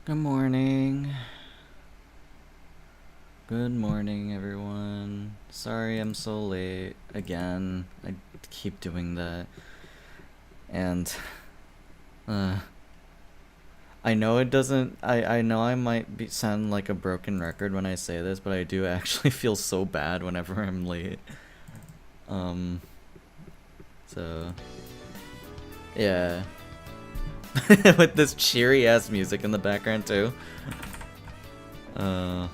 Good morning. Good morning, everyone. Sorry I'm so late again. I keep doing that. And I know it doesn't I know I might sound like a broken record when I say this, but I do actually feel so bad whenever I'm late. So yeah. With this cheery ass music in the background too. But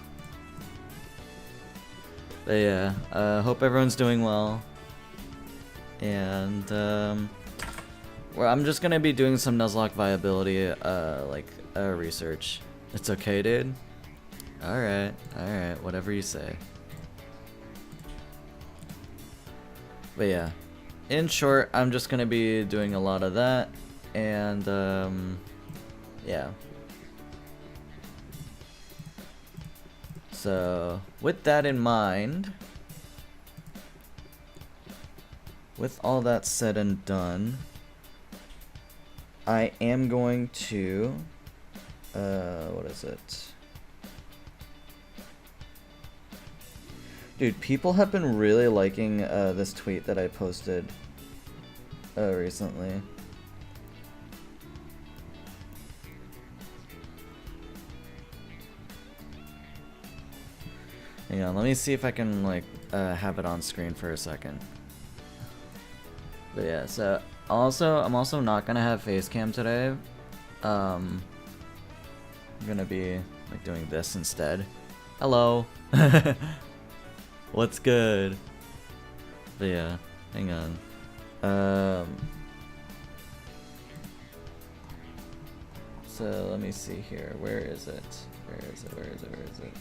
yeah, hope everyone's doing well. And well, I'm just gonna be doing some Nuzlocke viability research. It's okay, dude? Alright, whatever you say. But yeah, in short, I'm just gonna be doing a lot of that, and yeah. So, with that in mind, with all that said and done, I am going to, what is it? Dude, people have been really liking this tweet that I posted recently. Hang on, let me see if I can like have it on screen for a second. But yeah, so I'm also not gonna have face cam today. I'm gonna be like doing this instead. Hello. What's good? But yeah, hang on. So let me see here. Where is it? Where is it? Where is it? Where is it?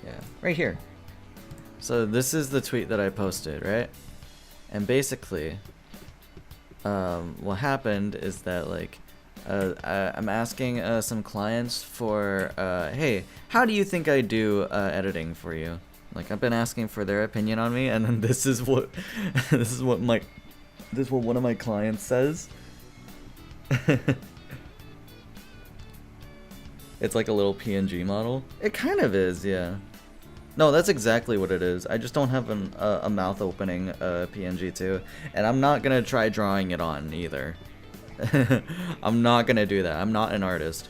Yeah, right here. So this is the tweet that I posted, right? And basically, what happened is that like, I'm asking some clients for, hey, how do you think I do editing for you? Like I've been asking for their opinion on me, and then this is what one of my clients says. It's like a little PNG model. It kind of is, yeah. No, that's exactly what it is. I just don't have a mouth opening PNG too, and I'm not gonna try drawing it on either. I'm not gonna do that. I'm not an artist.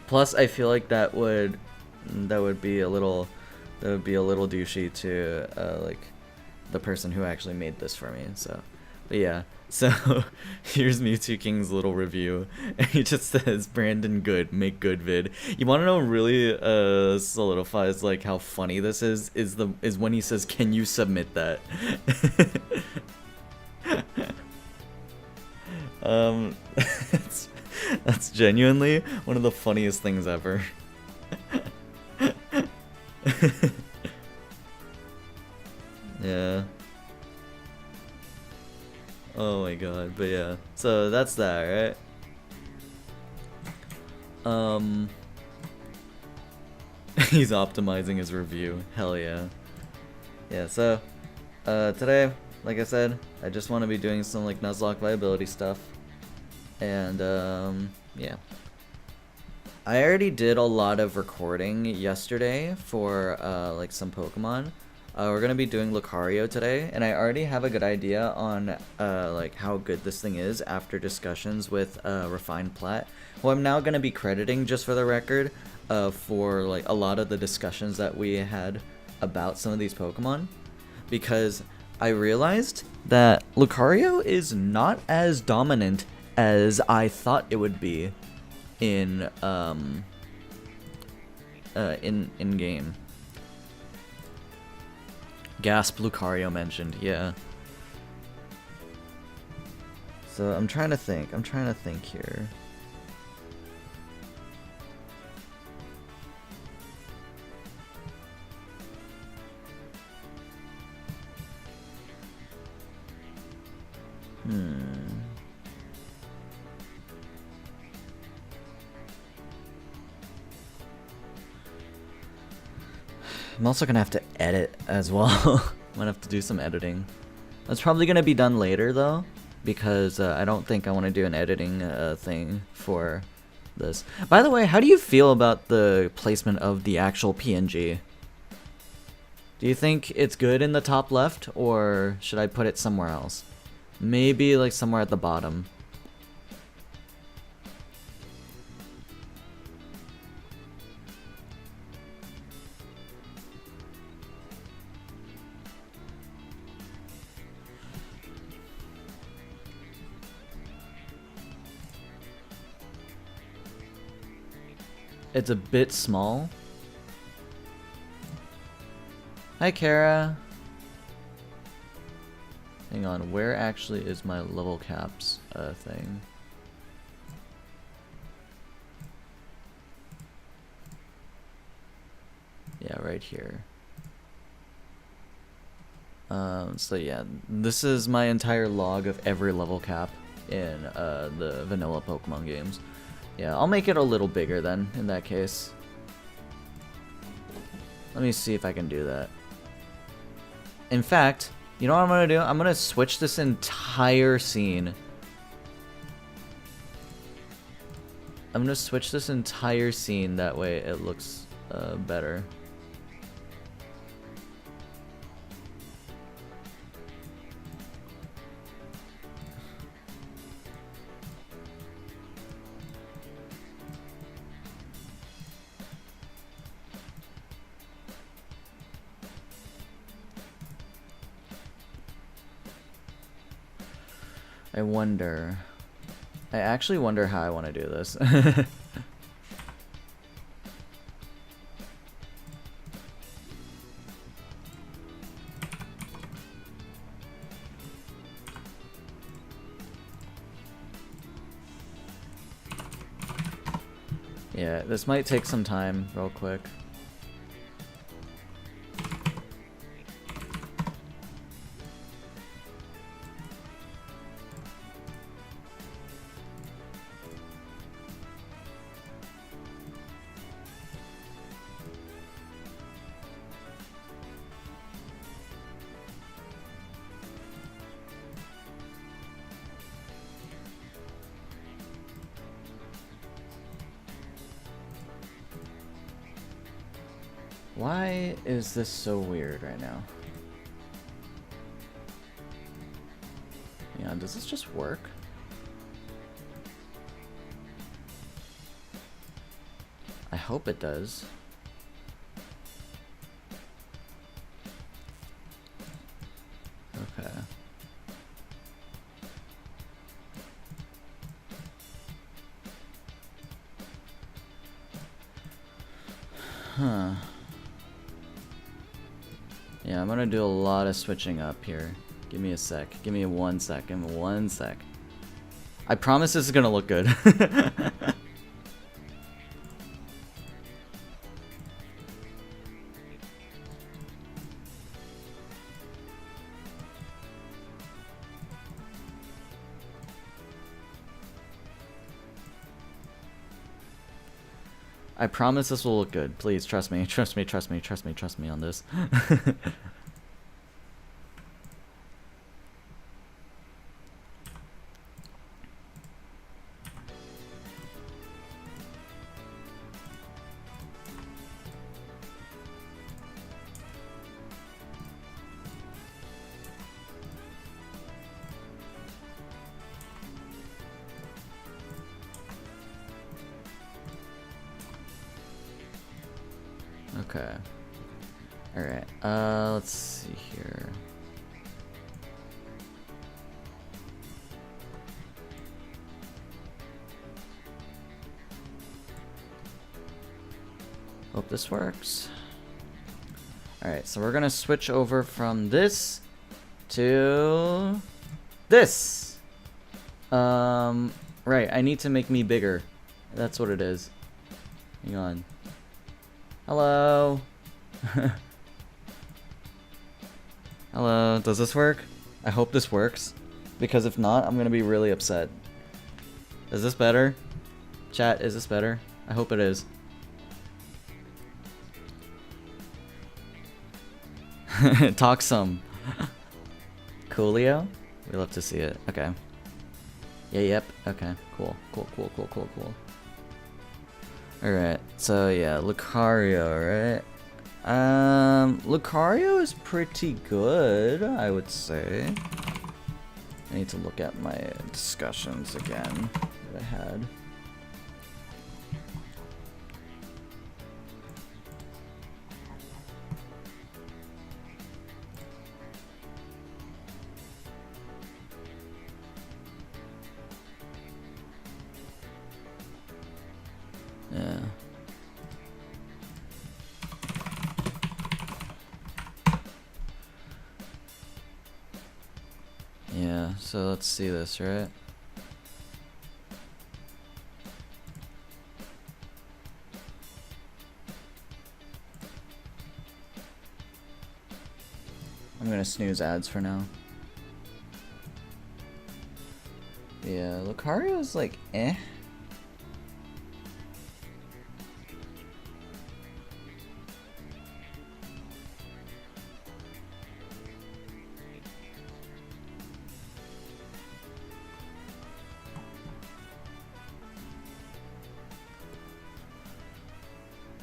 Plus, I feel like that would be a little douchey to like the person who actually made this for me. So, but yeah. So here's Mewtwo King's little review. He just says, "Brandon, good, make good vid." You want to know what really solidifies like how funny this is when he says, "Can you submit that?" That's genuinely one of the funniest things ever. Yeah. Oh my god, but yeah. So that's that, right? He's optimizing his review. Hell yeah. Yeah, so today, like I said, I just want to be doing some like Nuzlocke viability stuff. And yeah. I already did a lot of recording yesterday for like some Pokemon. We're gonna be doing Lucario today, and I already have a good idea on like how good this thing is after discussions with Refined Plat, who I'm now gonna be crediting just for the record for like a lot of the discussions that we had about some of these Pokemon, because I realized that Lucario is not as dominant as I thought it would be in game. Gasp, Lucario mentioned, yeah. So I'm trying to think here. I'm also gonna have to edit as well. I'm gonna have to do some editing. That's probably gonna be done later though, because I don't think I want to do an editing thing for this. By the way, how do you feel about the placement of the actual PNG? Do you think it's good in the top left, or should I put it somewhere else? Maybe like somewhere at the bottom. It's a bit small. Hi, Kara. Hang on, where actually is my level caps thing? Yeah, right here. So yeah, this is my entire log of every level cap in the vanilla Pokemon games. Yeah, I'll make it a little bigger then, in that case. Let me see if I can do that. In fact, you know what I'm gonna do? I'm gonna switch this entire scene. I'm gonna switch this entire scene, that way it looks better. I actually wonder how I want to do this. Yeah, this might take some time real quick. Why is this so weird right now? Yeah, does this just work? I hope it does. Okay. Huh. Yeah, I'm gonna do a lot of switching up here. Give me a sec. Give me 1 second. 1 sec. I promise this is gonna look good. I promise this will look good. Please trust me. Trust me. Trust me. Trust me. Trust me on this. Okay. Alright, let's see here. Hope this works. Alright, so we're gonna switch over from this to this. Right, I need to make me bigger. That's what it is. Hang on. Hello. Hello, does this work? I hope this works, because if not, I'm gonna be really upset. Is this better? Chat, is this better? I hope it is. Talk some. Coolio? We love to see it. Okay. Yeah, yep. Okay, cool. Alright, so yeah, Lucario, right? Lucario is pretty good, I would say. I need to look at my discussions again that I had. Yeah. Yeah, so let's see this, right? I'm gonna snooze ads for now. Yeah, Lucario's like, eh.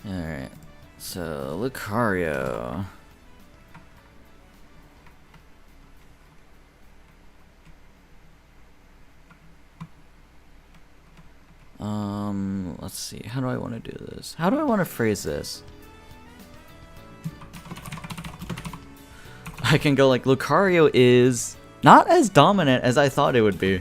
Alright, so Lucario. Let's see, how do I want to do this? How do I want to phrase this? I can go like, Lucario is not as dominant as I thought it would be.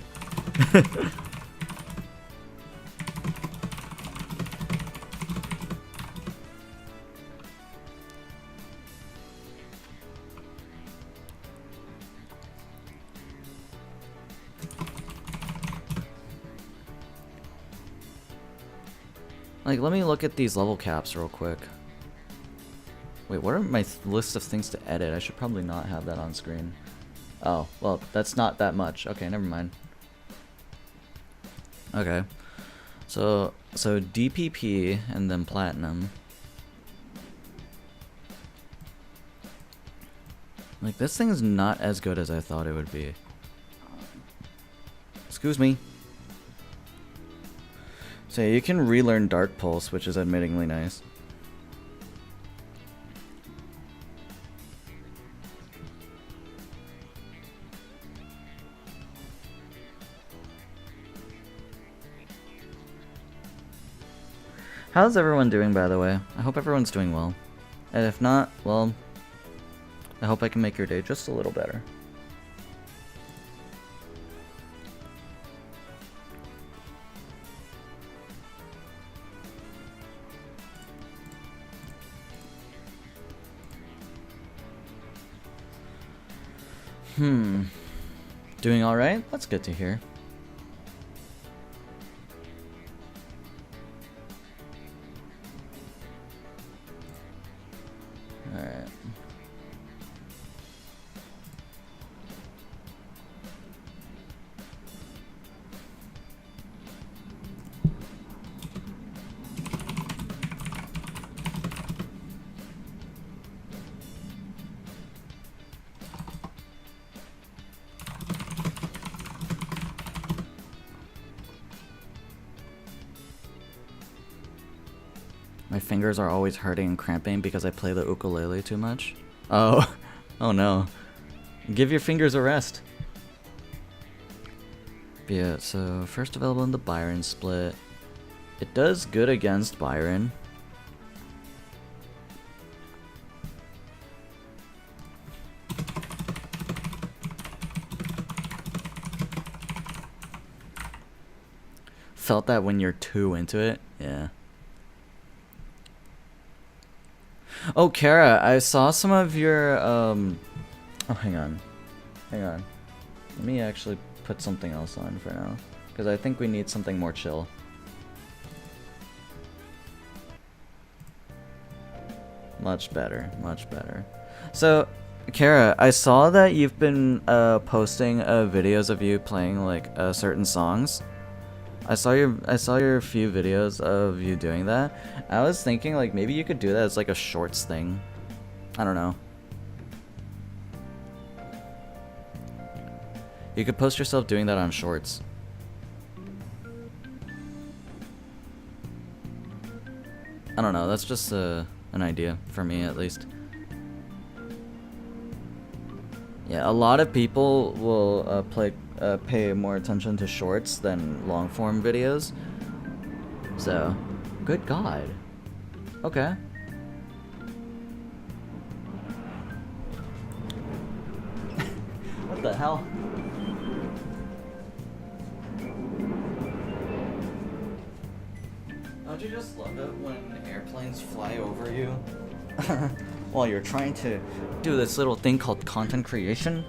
Like, let me look at these level caps real quick. Wait, what are my list of things to edit? I should probably not have that on screen. Oh, well, that's not that much. Okay, never mind. Okay. So DPP and then Platinum. Like, this thing's not as good as I thought it would be. Excuse me. So you can relearn Dark Pulse, which is admittingly nice. How's everyone doing, by the way? I hope everyone's doing well. And if not, well, I hope I can make your day just a little better. Doing alright? That's good to hear. Alright. My fingers are always hurting and cramping because I play the ukulele too much. Oh, oh no. Give your fingers a rest. But yeah, so first available in the Byron split. It does good against Byron. Felt that when you're too into it? Yeah. Oh, Kara, I saw some of your, oh, hang on. Let me actually put something else on for now, because I think we need something more chill. Much better. So, Kara, I saw that you've been posting videos of you playing like certain songs. I saw your few videos of you doing that. I was thinking like maybe you could do that as like a shorts thing. I don't know. You could post yourself doing that on shorts. I don't know, that's just an idea for me at least. Yeah, a lot of people will pay more attention to shorts than long form videos. So, good God. Okay. What the hell? Don't you just love it when airplanes fly over you while you're trying to do this little thing called content creation?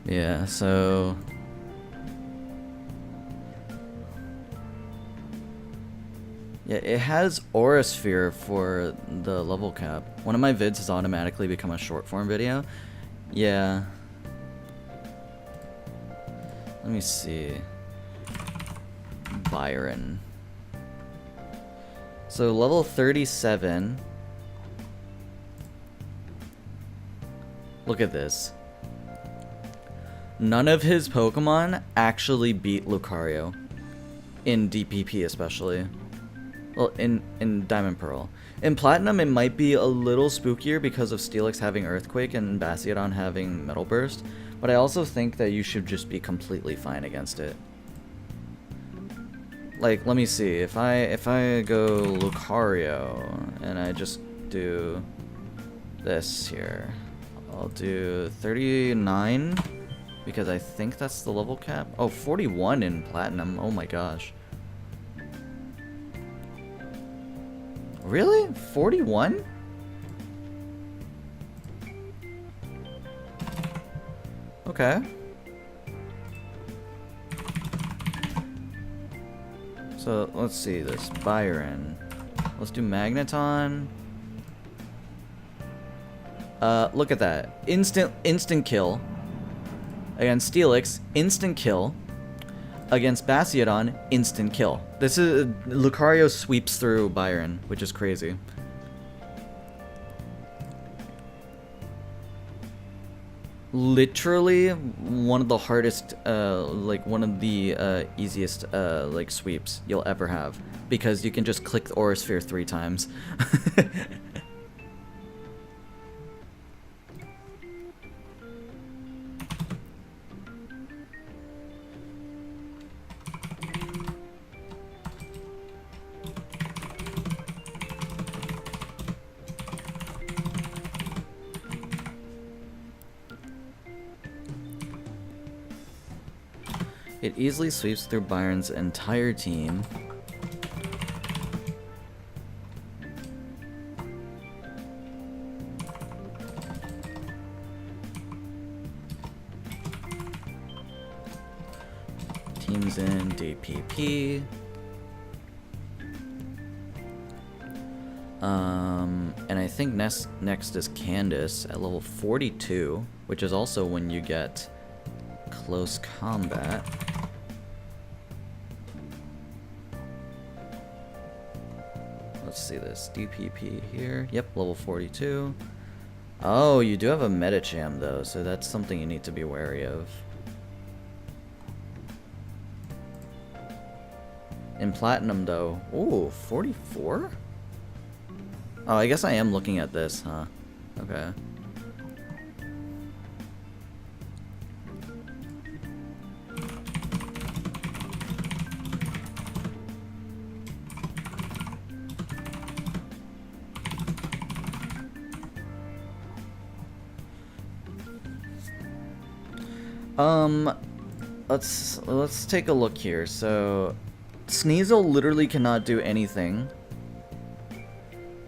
Yeah, so yeah, it has Aura Sphere for the level cap. One of my vids has automatically become a short form video. Yeah. Let me see. Byron. So level 37. Look at this. None of his Pokemon actually beat Lucario. In DPP especially. Well, in Diamond Pearl. In Platinum, it might be a little spookier because of Steelix having Earthquake and Bastiodon having Metal Burst, but I also think that you should just be completely fine against it. Like, let me see. If I go Lucario and I just do this here, I'll do 39 because I think that's the level cap. Oh, 41 in Platinum. Oh my gosh. Really? 41? Okay. So, let's see this. Byron. Let's do Magneton. Look at that. Instant kill. Against Steelix, instant kill. Against Bastiodon, instant kill. This is Lucario sweeps through Byron, which is crazy. Literally one of the hardest, like one of the easiest like sweeps you'll ever have, because you can just click the Aura Sphere 3 times. It easily sweeps through Byron's entire team. Teams in DPP. And I think next is Candace at level 42, which is also when you get close combat. Let's see this. DPP here. Yep, level 42. Oh, you do have a Medicham though, so that's something you need to be wary of. In Platinum though, ooh, 44? Oh, I guess I am looking at this, huh? Okay. Let's take a look here. So Sneasel literally cannot do anything.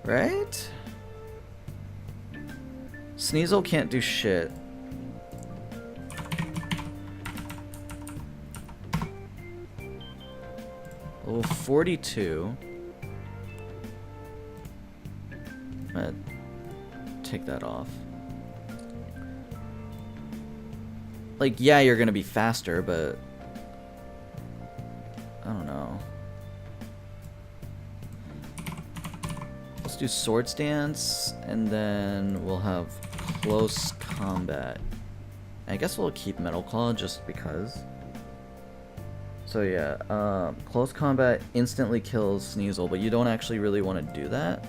Right? Sneasel can't do shit. Oh, 42. I'm gonna take that off. Like, yeah, you're gonna be faster, but I don't know. Let's do Swords Dance, and then we'll have close combat. I guess we'll keep Metal Claw just because. So yeah, close combat instantly kills Sneasel, but you don't actually really want to do that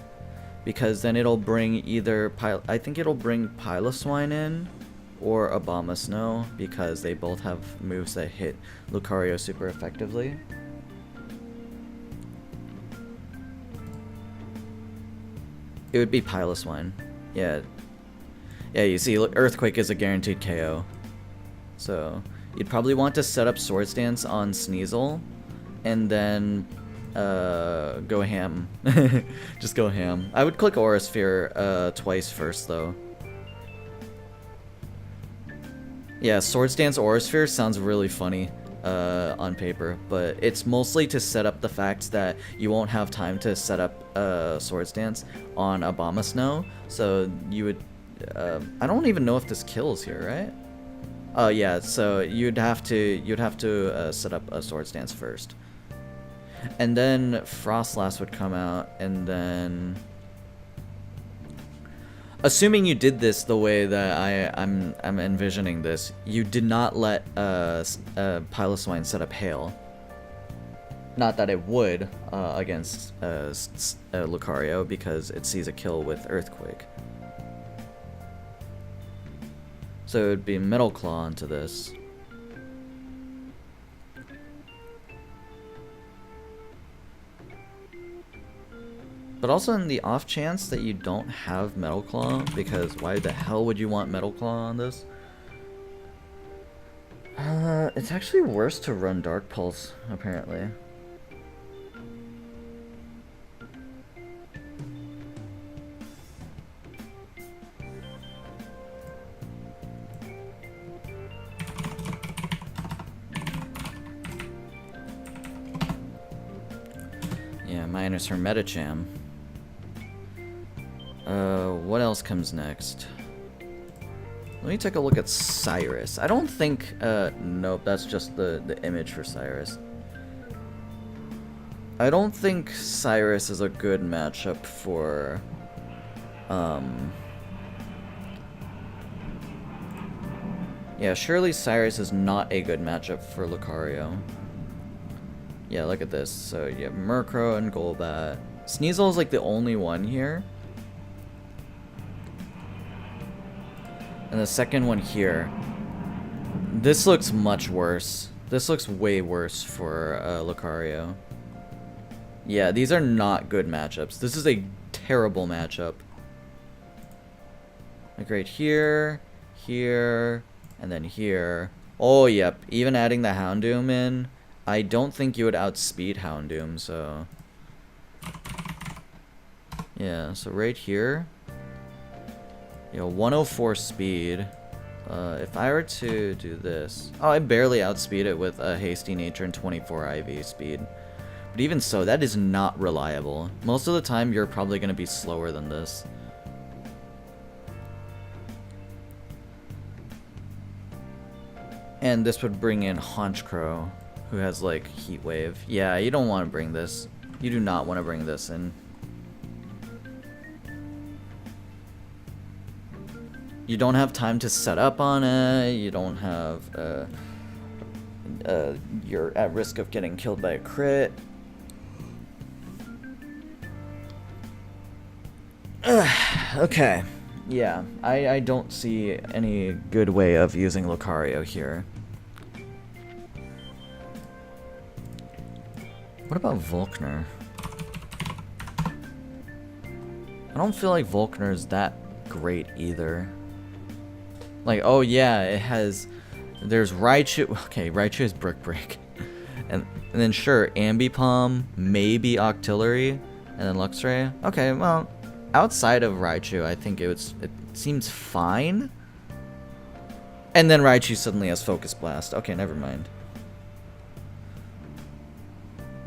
because then it'll bring either I think it'll bring Piloswine in or Abomasnow because they both have moves that hit Lucario super effectively. It would be Piloswine. Yeah. Yeah, you see, Earthquake is a guaranteed KO. So, you'd probably want to set up Swords Dance on Sneasel, and then go ham. Just go ham. I would click Aura Sphere twice first, though. Yeah, Swords Dance Aura Sphere sounds really funny on paper, but it's mostly to set up the fact that you won't have time to set up Swords Dance on Abomasnow, so you would... I don't even know if this kills here, right? Oh yeah, so you'd have to set up a Swords Dance first, and then Frostlass would come out, and then, assuming you did this the way that I'm envisioning this, you did not let Piloswine set up Hail. Not that it would against Lucario because it sees a kill with Earthquake. So it would be Metal Claw into this. But also in the off chance that you don't have Metal Claw, because why the hell would you want Metal Claw on this? It's actually worse to run Dark Pulse, apparently. Minus her Metacham. What else comes next? Let me take a look at Cyrus. I don't think, nope, that's just the image for Cyrus. I don't think Cyrus is a good matchup for, yeah, surely Cyrus is not a good matchup for Lucario. Yeah, look at this. So you have Murkrow and Golbat. Sneasel is like the only one here. And the second one here. This looks much worse. This looks way worse for Lucario. Yeah, these are not good matchups. This is a terrible matchup. Like right here, here, and then here. Oh, yep. Even adding the Houndoom in. I don't think you would outspeed Houndoom, so... Yeah, so right here... You know, 104 speed. If I were to do this... Oh, I barely outspeed it with a Hasty Nature and 24 IV speed. But even so, that is not reliable. Most of the time, you're probably going to be slower than this. And this would bring in Honchkrow, who has like Heat Wave. Yeah, you don't want to bring this. You do not want to bring this in. You don't have time to set up on it. You don't have, you're at risk of getting killed by a crit. Okay. Yeah, I don't see any good way of using Lucario here. What about Volkner? I don't feel like Volkner is that great either. Like, oh yeah, it has... There's Raichu... Okay, Raichu has Brick Break. and then sure, Ambipom, maybe Octillery, and then Luxray. Okay, well, outside of Raichu, I think it seems fine. And then Raichu suddenly has Focus Blast. Okay, never mind.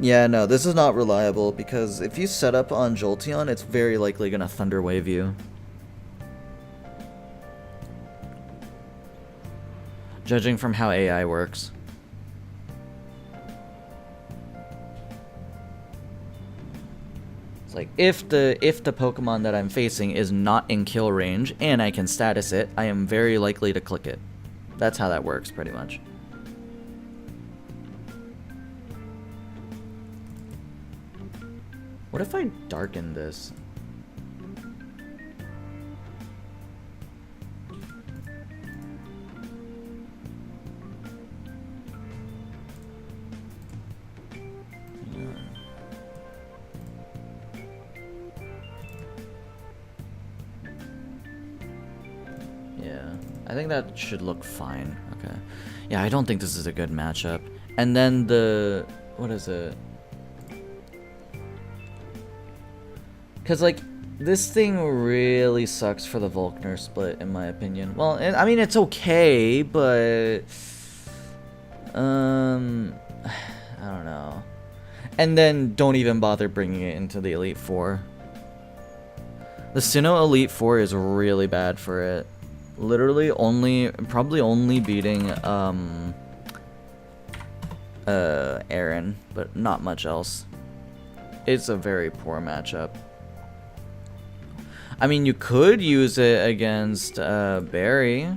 Yeah, no, this is not reliable, because if you set up on Jolteon, it's very likely gonna Thunder Wave you. Judging from how AI works. It's like if the Pokemon that I'm facing is not in kill range and I can status it, I am very likely to click it. That's how that works pretty much. What if I darken this? Yeah, I think that should look fine. Okay. Yeah, I don't think this is a good matchup. And then the... what is it? Because, like, this thing really sucks for the Volkner split, in my opinion. Well, I mean, it's okay, but... I don't know. And then don't even bother bringing it into the Elite Four. The Sinnoh Elite Four is really bad for it. Literally probably only beating, Aaron, but not much else. It's a very poor matchup. I mean, you could use it against, Barry.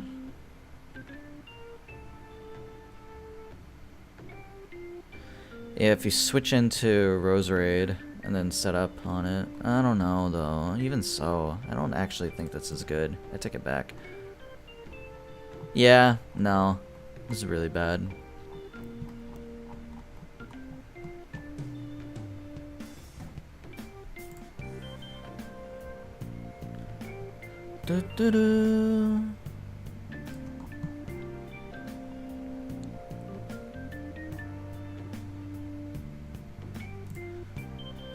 Yeah, if you switch into Roserade and then set up on it. I don't know, though. Even so, I don't actually think this is good. I take it back. Yeah, no. This is really bad. Do-do-do.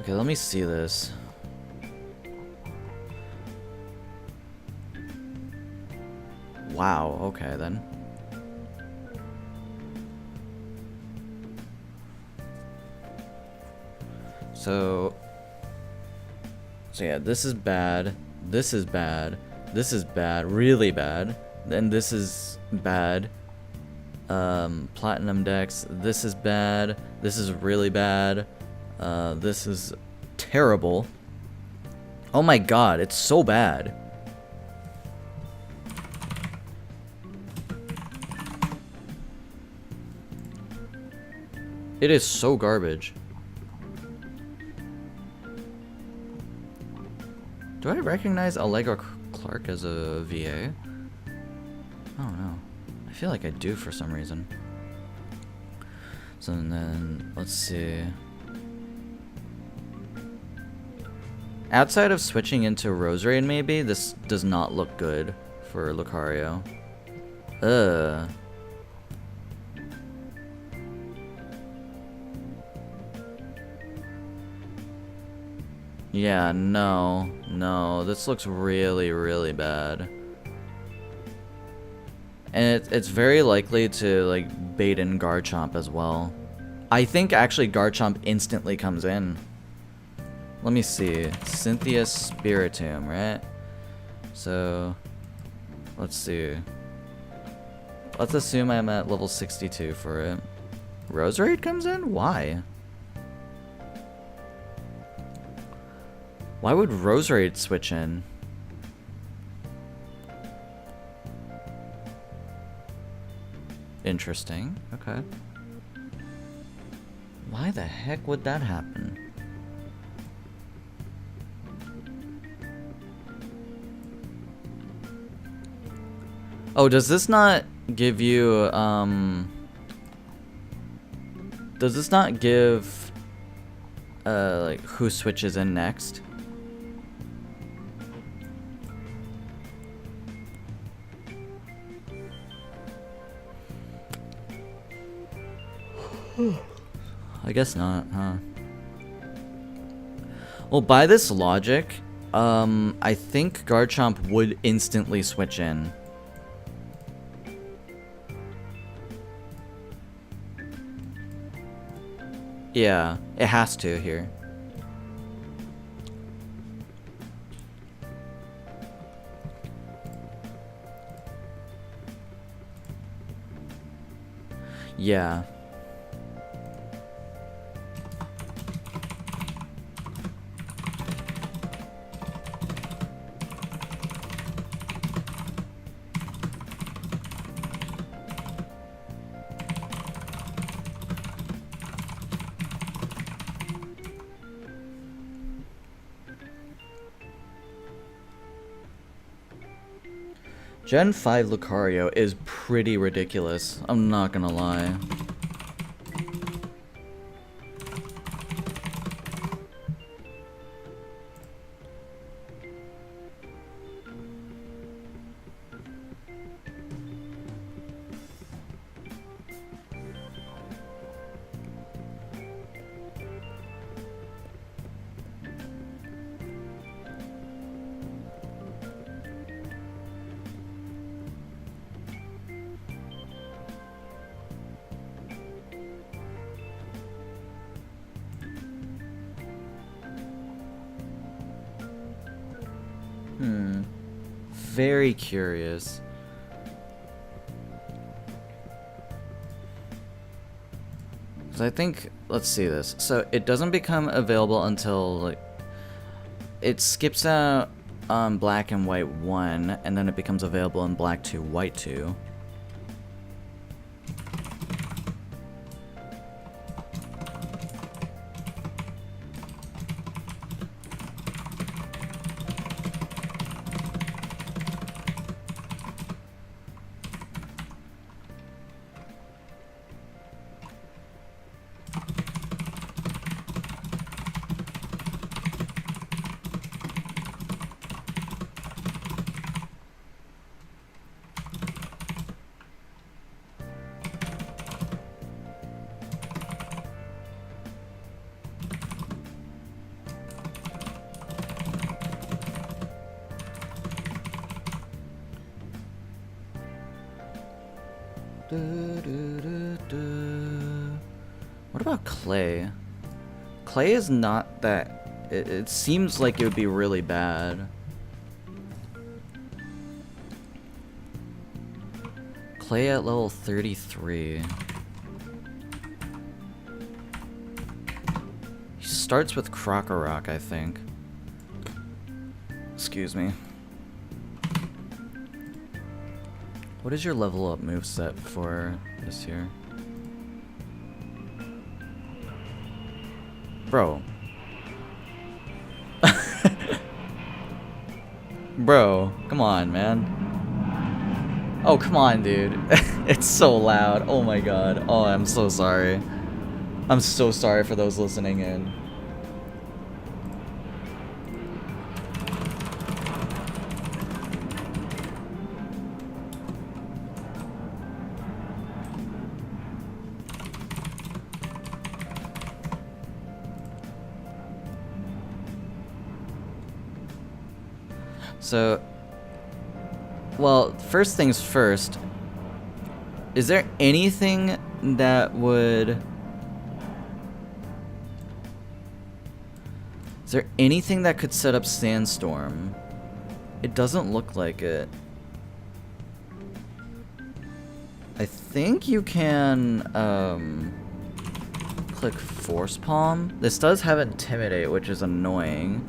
Okay, let me see this. Wow, okay then. So yeah, this is bad. This is bad. This is bad, really bad. Then this is bad. Platinum decks. This is bad. This is really bad. This is terrible. Oh my god, it's so bad. It is so garbage. Do I recognize Allegra Clark as a VA? I don't know. I feel like I do for some reason. So then, let's see. Outside of switching into Roserade, maybe, this does not look good for Lucario. Ugh. Yeah, no, this looks really, really bad. And it's very likely to, like, bait in Garchomp as well. I think, actually, Garchomp instantly comes in. Let me see. Cynthia Spiritomb, right? So, let's see. Let's assume I'm at level 62 for it. Roserade comes in? Why? Why would Roserade switch in? Interesting. Okay. Why the heck would that happen? Oh, does this not give you, does this not give, like, who switches in next? I guess not, huh? Well, by this logic, I think Garchomp would instantly switch in. Yeah, it has to here. Yeah. Gen 5 Lucario is pretty ridiculous. I'm not gonna lie. Very curious. So I think, let's see this. So it doesn't become available until, like, it skips out on black and white 1, and then it becomes available in black 2, white 2. What about clay? Clay is not that... It seems like it would be really bad. Clay at level 33. He starts with Krokorok, I think. Excuse me. What is your level up moveset for this here? Bro. Bro, come on, man. Oh, come on, dude. It's so loud. Oh my god. Oh, I'm so sorry. I'm so sorry for those listening in. So, well, first things first, is there anything that would... Is there anything that could set up Sandstorm? It doesn't look like it. I think you can, click Force Palm. This does have Intimidate, which is annoying.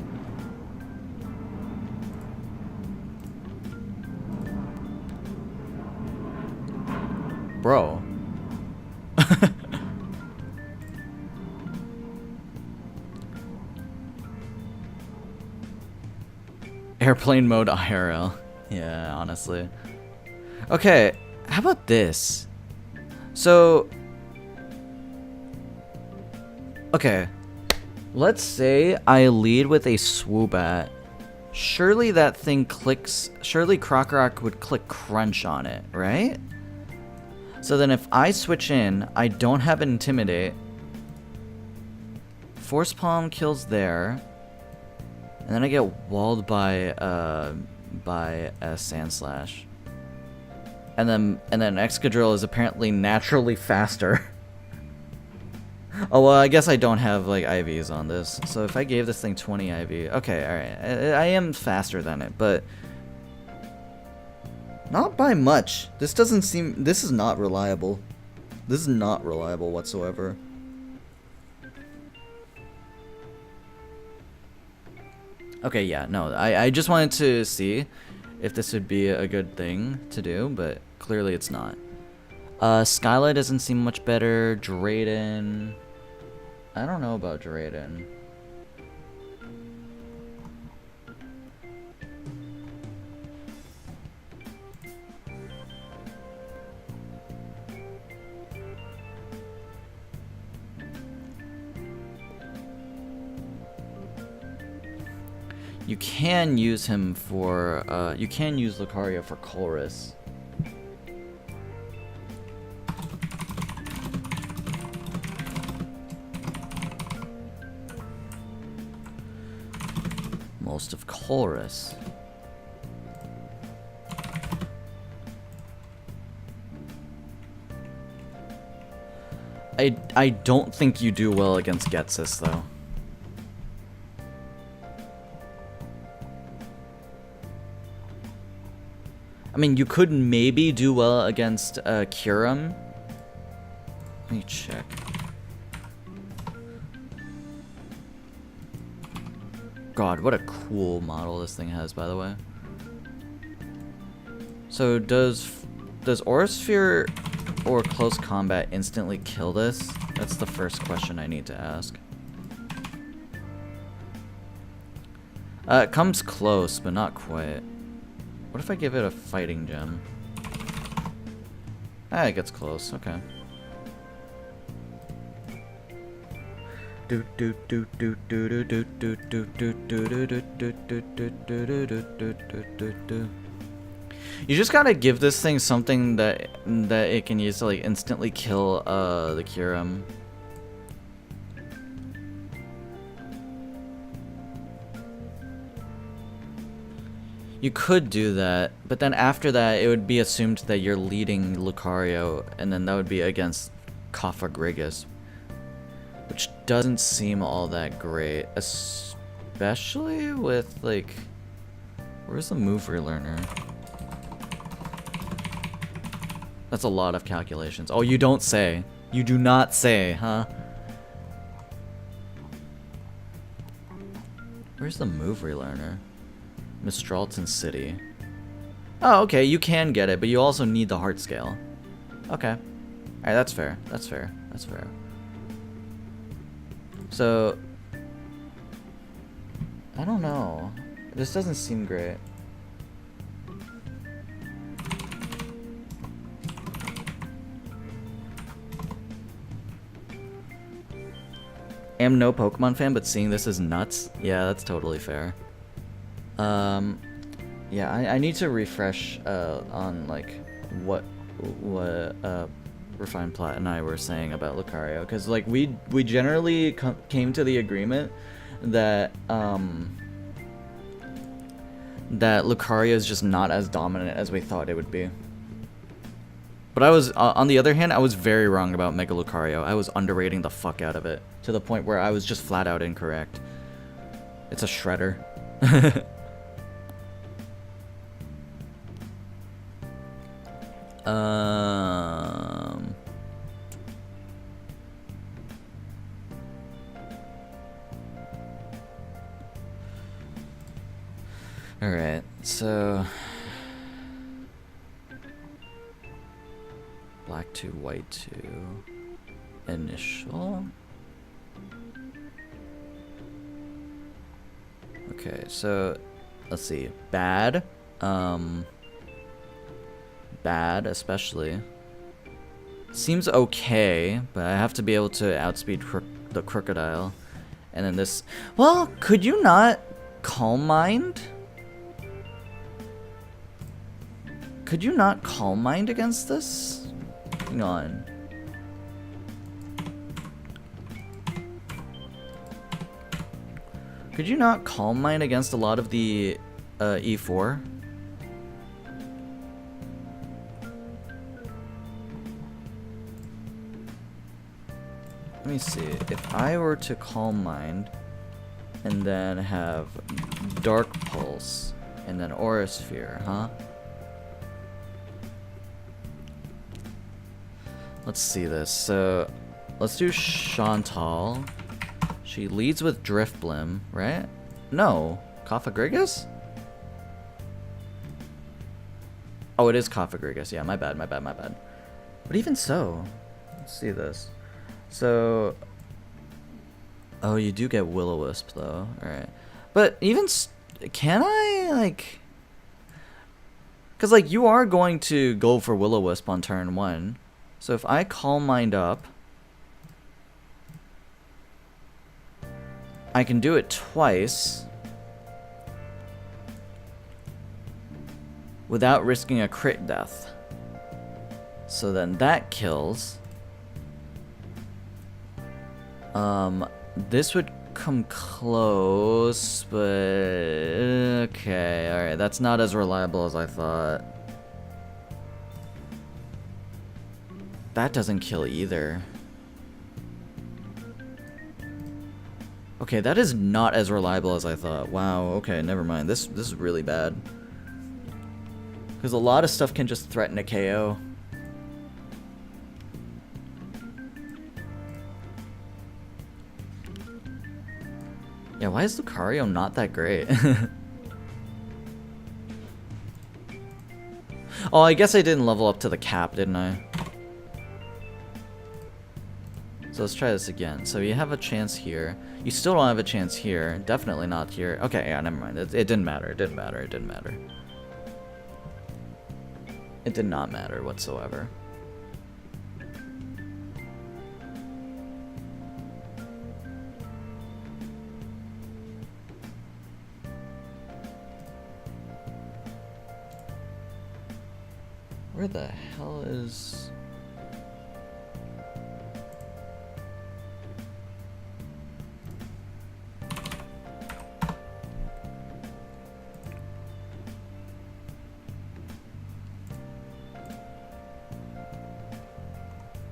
Bro. Airplane mode IRL. Yeah, honestly. Okay, how about this? So... Okay. Let's say I lead with a Swoobat. Surely that thing clicks... Surely Krokorok would click Crunch on it, right? So then if I switch in, I don't have Intimidate. Force Palm kills there. And then I get walled by Sand Slash. And then Excadrill is apparently naturally faster. Oh well, I guess I don't have like IVs on this. So if I gave this thing 20 IV, okay, alright. I am faster than it, but not by much. This doesn't seem... This is not reliable. This is not reliable whatsoever. Okay, yeah, no. I just wanted to see if this would be a good thing to do, but clearly it's not. Skylight doesn't seem much better. Drayden... I don't know about Drayden. You can use him for, you can use Lucario for Chorus. Most of Chorus. I don't think you do well against Getsis, though. I mean, you could maybe do well against Kyurem. Let me check. God, what a cool model this thing has, by the way. So does Aura Sphere or Close Combat instantly kill this? That's the first question I need to ask. It comes close, but not quite. What if I give it a Fighting Gem? Ah, it gets close. Okay. You just gotta give this thing something that it can use to like instantly kill the Kyurem. You could do that, but then after that it would be assumed that you're leading Lucario, and then that would be against Cofagrigus, which doesn't seem all that great, especially with like, where's the move relearner? That's a lot of calculations. Oh, you don't say. You do not say, huh? Where's the move relearner? Mistralton City. Oh, okay, you can get it, but you also need the heart scale. Okay. Alright, that's fair. That's fair. That's fair. So, I don't know. This doesn't seem great. Am no Pokemon fan, but seeing this is nuts. Yeah, that's totally fair. Yeah, I need to refresh on like what Refined Plat and I were saying about Lucario, because like we generally came to the agreement that that Lucario is just not as dominant as we thought it would be. But I was on the other hand, I was very wrong about Mega Lucario. I was underrating the fuck out of it to the point where I was just flat out incorrect. It's a shredder. Alright, so black 2, white 2, initial. Okay, so let's see. Bad. Bad, especially. Seems okay, but I have to be able to outspeed the crocodile. And then this. Well, could you not Calm Mind? Could you not Calm Mind against this? Hang on. Could you not Calm Mind against a lot of the E4? Let me see. If I were to Calm Mind and then have Dark Pulse and then Aura Sphere, huh? Let's see this. So let's do Chantal. She leads with Driftblim, right? No. Cofagrigus? Oh, it is Cofagrigus. Yeah, my bad, my bad, my bad. But even so, let's see this. So, oh, you do get Will-O-Wisp though. Alright. But even, can I, like, because, like, you are going to go for Will-O-Wisp on turn 1. So if I Calm Mind up, I can do it twice. without risking a crit death. So then that kills. This would come close, but okay, alright, that's not as reliable as I thought. That doesn't kill either. Okay, that is not as reliable as I thought. Wow, okay, never mind. This is really bad. Because a lot of stuff can just threaten a KO. Yeah, why is Lucario not that great? Oh, I guess I didn't level up to the cap, didn't I? So let's try this again. So you have a chance here. You still don't have a chance here. Definitely not here. Okay, yeah, never mind. It didn't matter. It didn't matter. It didn't matter. It did not matter whatsoever. Where the hell is...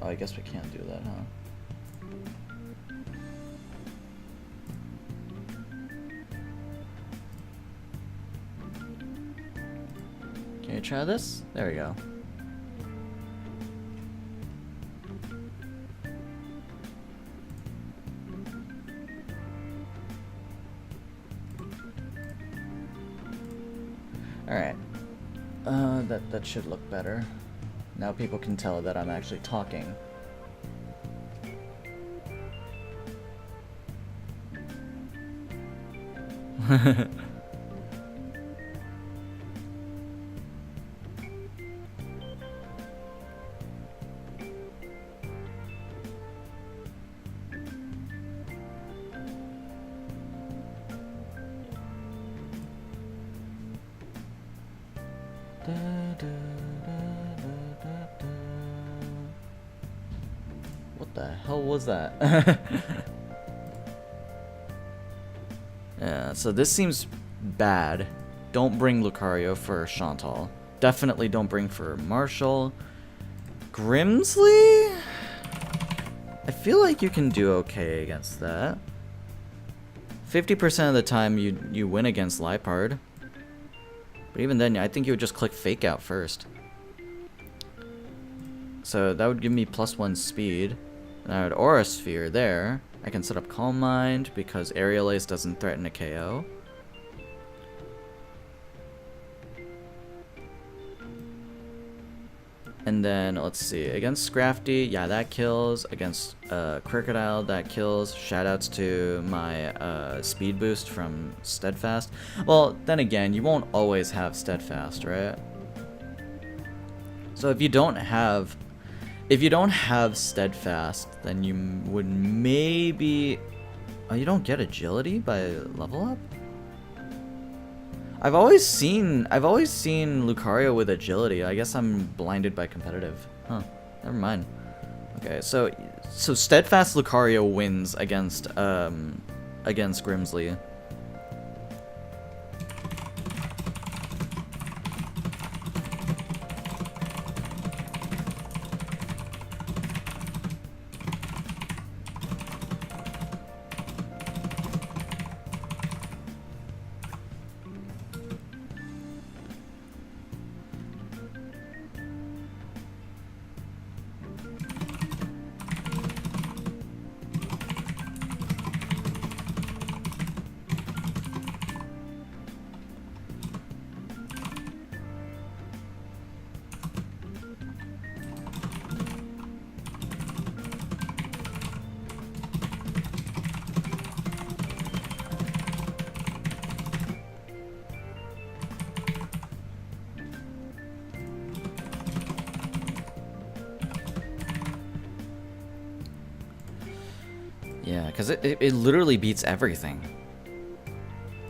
Oh, I guess we can't do that, huh? Can you try this? There we go. Alright. That should look better. Now people can tell that I'm actually talking. What the hell was that? Yeah, so this seems bad. Don't bring Lucario for Chantal. Definitely don't bring for Marshall. Grimsley? I feel like you can do okay against that. 50% of the time you win against Liepard. But even then, I think you would just click Fake Out first. So that would give me +1 speed. And I would Aura Sphere there. I can set up Calm Mind because Aerial Ace doesn't threaten a KO. And then, let's see, against Scrafty, yeah, that kills. Against Crocodile, that kills. Shoutouts to my speed boost from Steadfast. Well, then again, you won't always have Steadfast, right? So if you don't have Steadfast, then you would maybe... Oh, you don't get Agility by level up? I've always seen Lucario with Agility. I guess I'm blinded by competitive. Huh. Never mind. Okay, so Steadfast Lucario wins against Grimsley. Yeah, because it literally beats everything.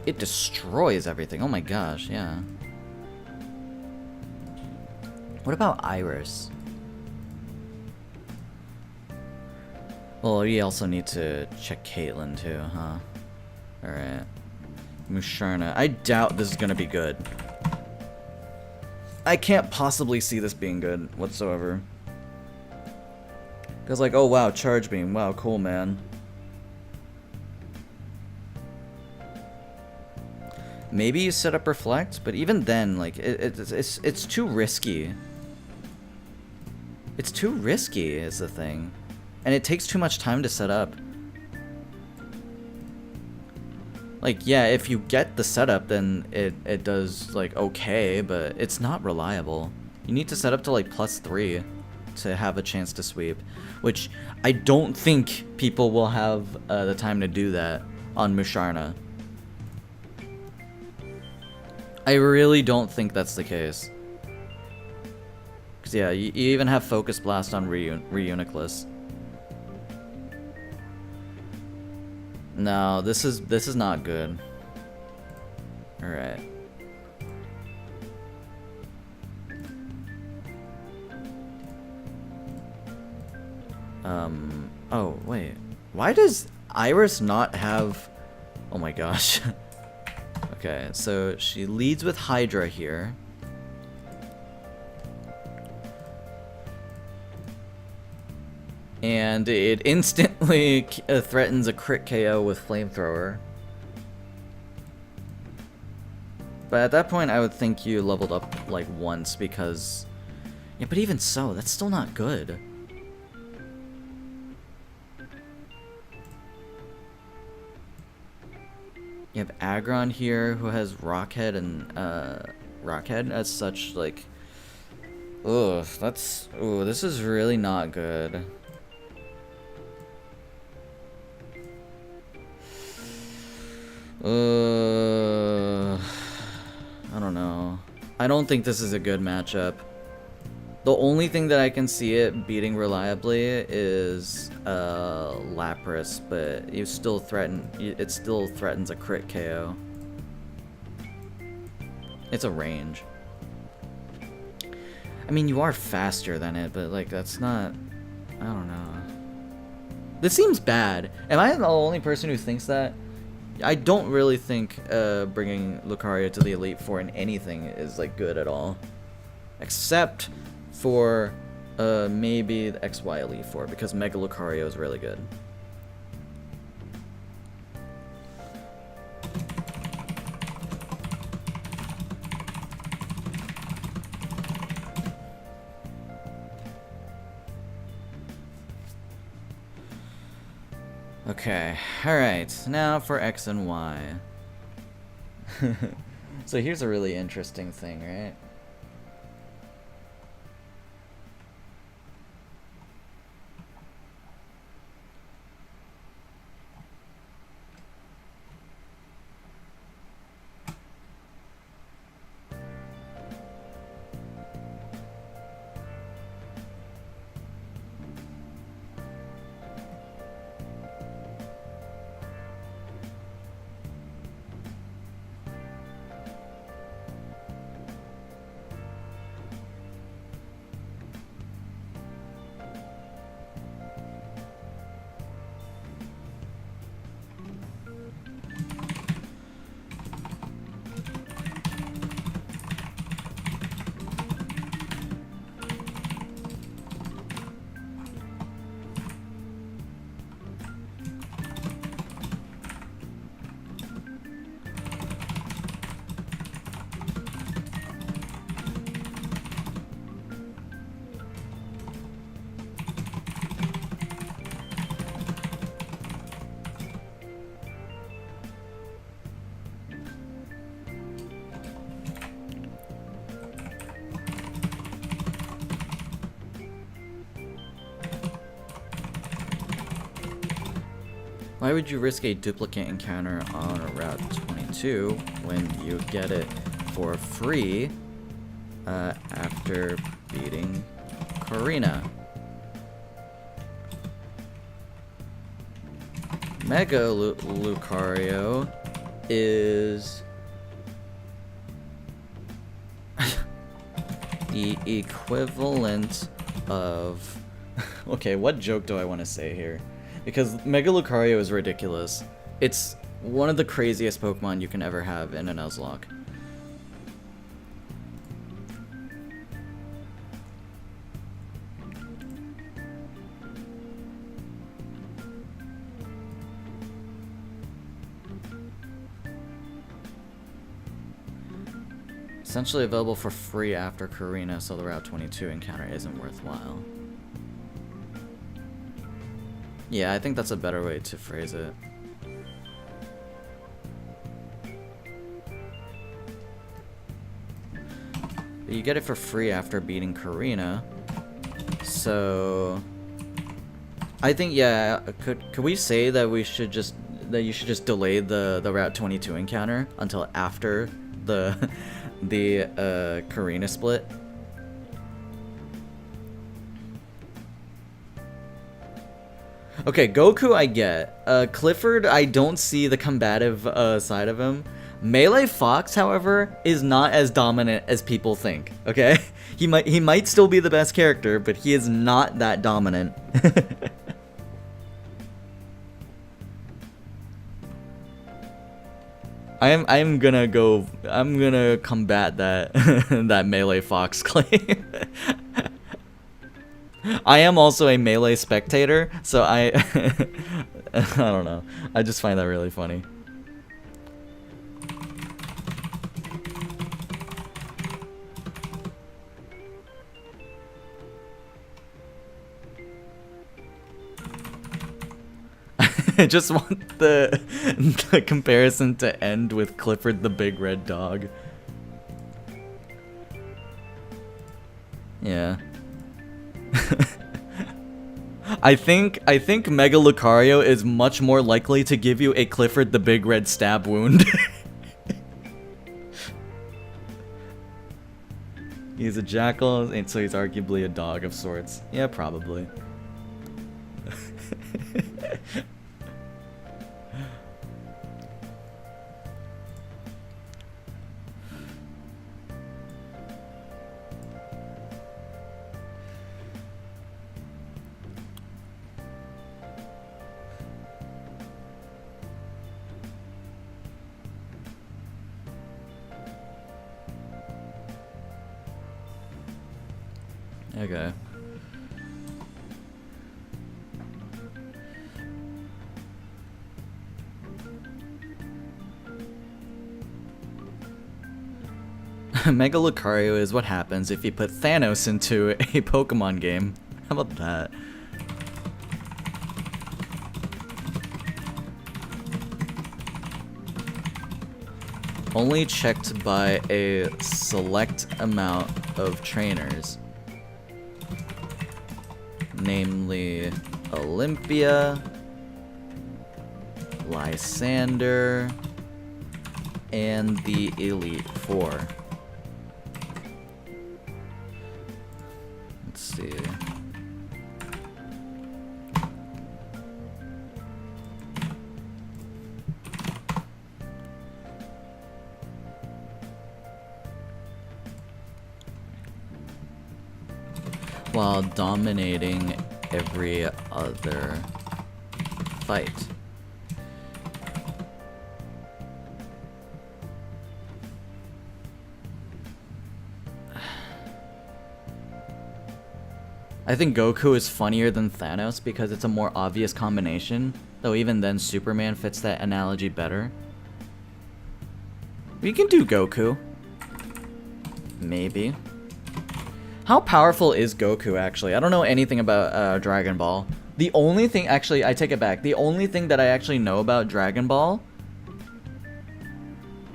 It destroys everything. Oh my gosh, yeah. What about Iris? Well, we also need to check Caitlyn too, huh? Alright. Musharna. I doubt this is gonna be good. I can't possibly see this being good whatsoever. Because like, oh wow, charge beam. Wow, cool, man. Maybe you set up reflect, but even then, like, it's too risky. It's too risky is the thing. And it takes too much time to set up. Like, yeah, if you get the setup, then it does, like, okay, but it's not reliable. You need to set up to, like, +3 to have a chance to sweep. Which, I don't think people will have the time to do that on Musharna. I really don't think that's the case. Because, yeah, you even have Focus Blast on Reuniclus. No, this is not good. Alright. Oh, wait. Why does Iris not have... Oh my gosh. Okay, so she leads with Hydra here. And it instantly threatens a crit KO with Flamethrower. But at that point, I would think you leveled up like once because... Yeah, but even so, that's still not good. You have Aggron here who has Rockhead and Rockhead as such, like... Ugh, that's... Ooh, this is really not good. I don't know. I don't think this is a good matchup. The only thing that I can see it beating reliably is Lapras, but it still threatens a crit KO. It's a range. I mean, you are faster than it, but like that's not... I don't know. This seems bad. Am I the only person who thinks that? I don't really think bringing Lucario to the Elite Four in anything is like good at all, except for maybe the XY Elite Four, because Mega Lucario is really good. Okay, alright, now for X and Y. So here's a really interesting thing, right? Why would you risk a duplicate encounter on Route 22 when you get it for free after beating Karina? Mega Lucario is... the equivalent of... Okay, what joke do I want to say here? Because Mega Lucario is ridiculous. It's one of the craziest Pokemon you can ever have in a Nuzlocke. Essentially available for free after Karina, so the Route 22 encounter isn't worthwhile. Yeah, I think that's a better way to phrase it. But you get it for free after beating Karina, so I think, yeah, could we say that you should just delay the Route 22 encounter until after the Karina split? Okay, Goku I get. Clifford, I don't see the combative side of him. Melee Fox, however, is not as dominant as people think, okay? He might still be the best character, but he is not that dominant. I'm gonna combat that that Melee Fox claim. I am also a Melee spectator, so I don't know. I just find that really funny. I just want the comparison to end with Clifford the Big Red Dog. Yeah. I think Mega Lucario is much more likely to give you a Clifford the Big Red stab wound. He's a jackal, and so he's arguably a dog of sorts. Yeah, probably. Okay. Mega Lucario is what happens if you put Thanos into a Pokemon game. How about that? Only checked by a select amount of trainers. Namely, Olympia, Lysander, and the Elite Four. Let's see. While dominating every other fight. I think Goku is funnier than Thanos because it's a more obvious combination, though even then Superman fits that analogy better. We can do Goku. Maybe. How powerful is Goku, actually? I don't know anything about Dragon Ball. The only thing, actually, I take it back. The only thing that I actually know about Dragon Ball...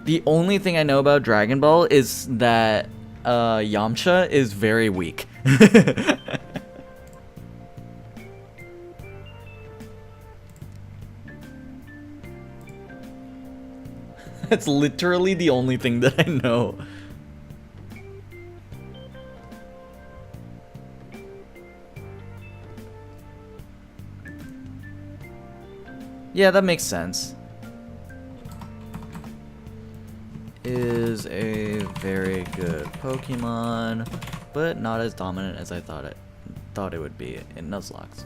The only thing I know about Dragon Ball is that Yamcha is very weak. That's literally the only thing that I know. Yeah, that makes sense. Is a very good Pokemon but not as dominant as I thought it would be in Nuzlocke.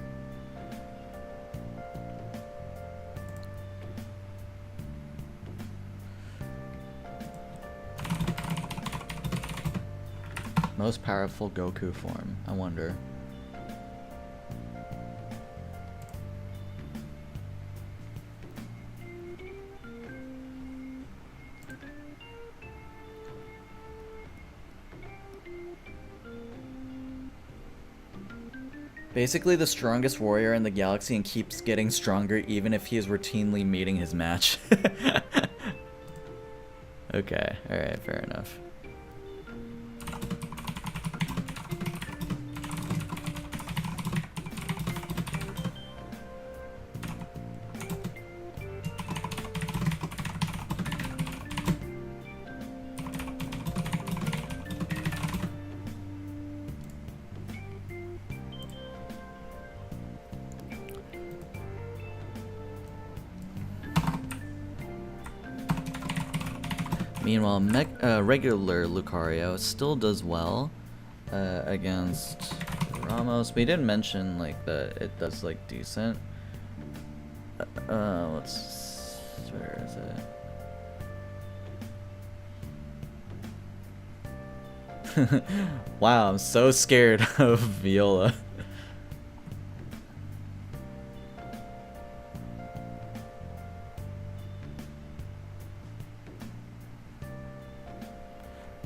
Most powerful Goku form, I wonder. Basically the strongest warrior in the galaxy and keeps getting stronger even if he is routinely meeting his match. Okay, alright, fair enough. Meanwhile, regular Lucario still does well against Ramos. We didn't mention like that it does like decent. Where is it? Wow, I'm so scared of Viola.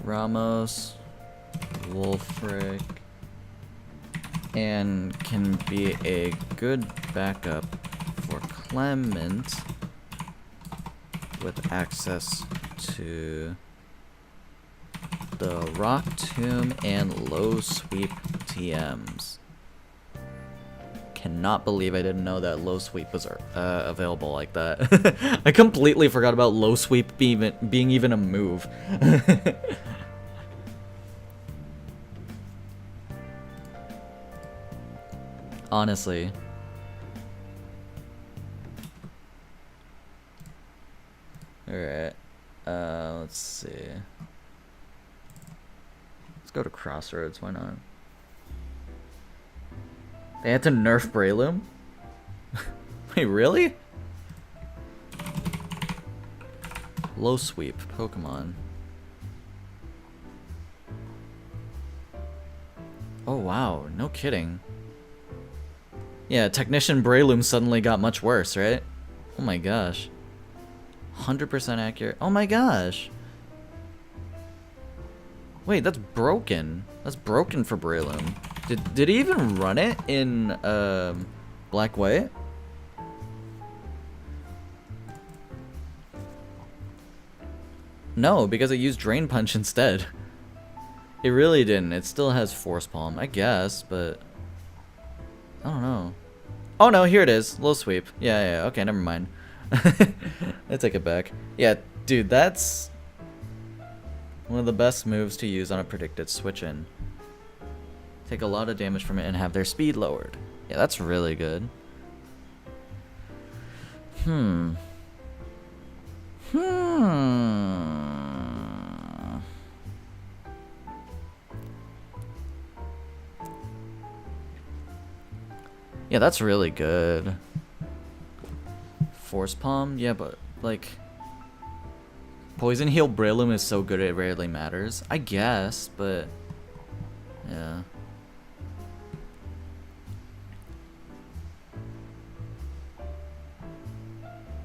Ramos, Wolfric, and can be a good backup for Clement with access to the Rock Tomb and Low Sweep TMs. Cannot believe I didn't know that Low Sweep was available like that. I completely forgot about Low Sweep being even a move. Honestly. Alright. Let's see. Let's go to Crossroads, why not? They had to nerf Breloom? Wait, really? Low Sweep, Pokemon. Oh wow, no kidding. Yeah, Technician Breloom suddenly got much worse, right? Oh my gosh. 100% accurate. Oh my gosh. Wait, that's broken. That's broken for Breloom. Did he even run it in Black White? No, because it used Drain Punch instead. It really didn't. It still has Force Palm, I guess, but I don't know. Oh no, here it is. Low Sweep. Yeah, okay, never mind. I take it back. Yeah, dude, that's one of the best moves to use on a predicted switch-in. Take a lot of damage from it and have their speed lowered. Yeah, that's really good. Yeah, that's really good. Force Palm? Yeah, but, like, Poison Heal Breloom is so good it rarely matters. I guess, but, yeah.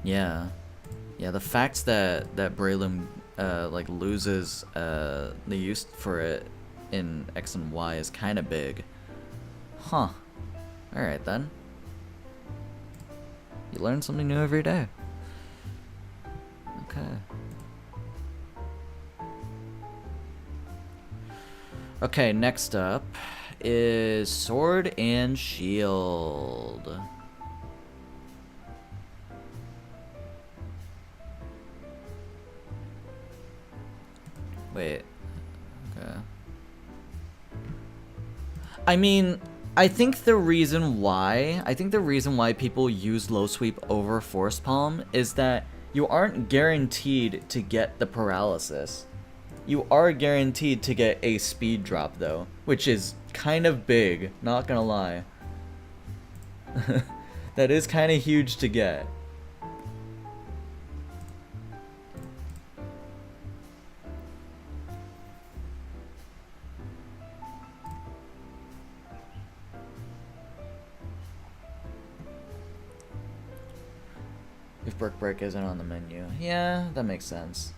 Yeah, the fact that Breloom, like, loses, the use for it in X and Y is kind of big. Huh. Alright then. You learn something new every day. Okay. Okay, next up is Sword and Shield. Wait. Okay. I mean, I think the reason why people use Low Sweep over Force Palm is that you aren't guaranteed to get the paralysis. You are guaranteed to get a speed drop though, which is kind of big, not gonna lie. That is kind of huge to get. If Brick Break isn't on the menu. Yeah, that makes sense.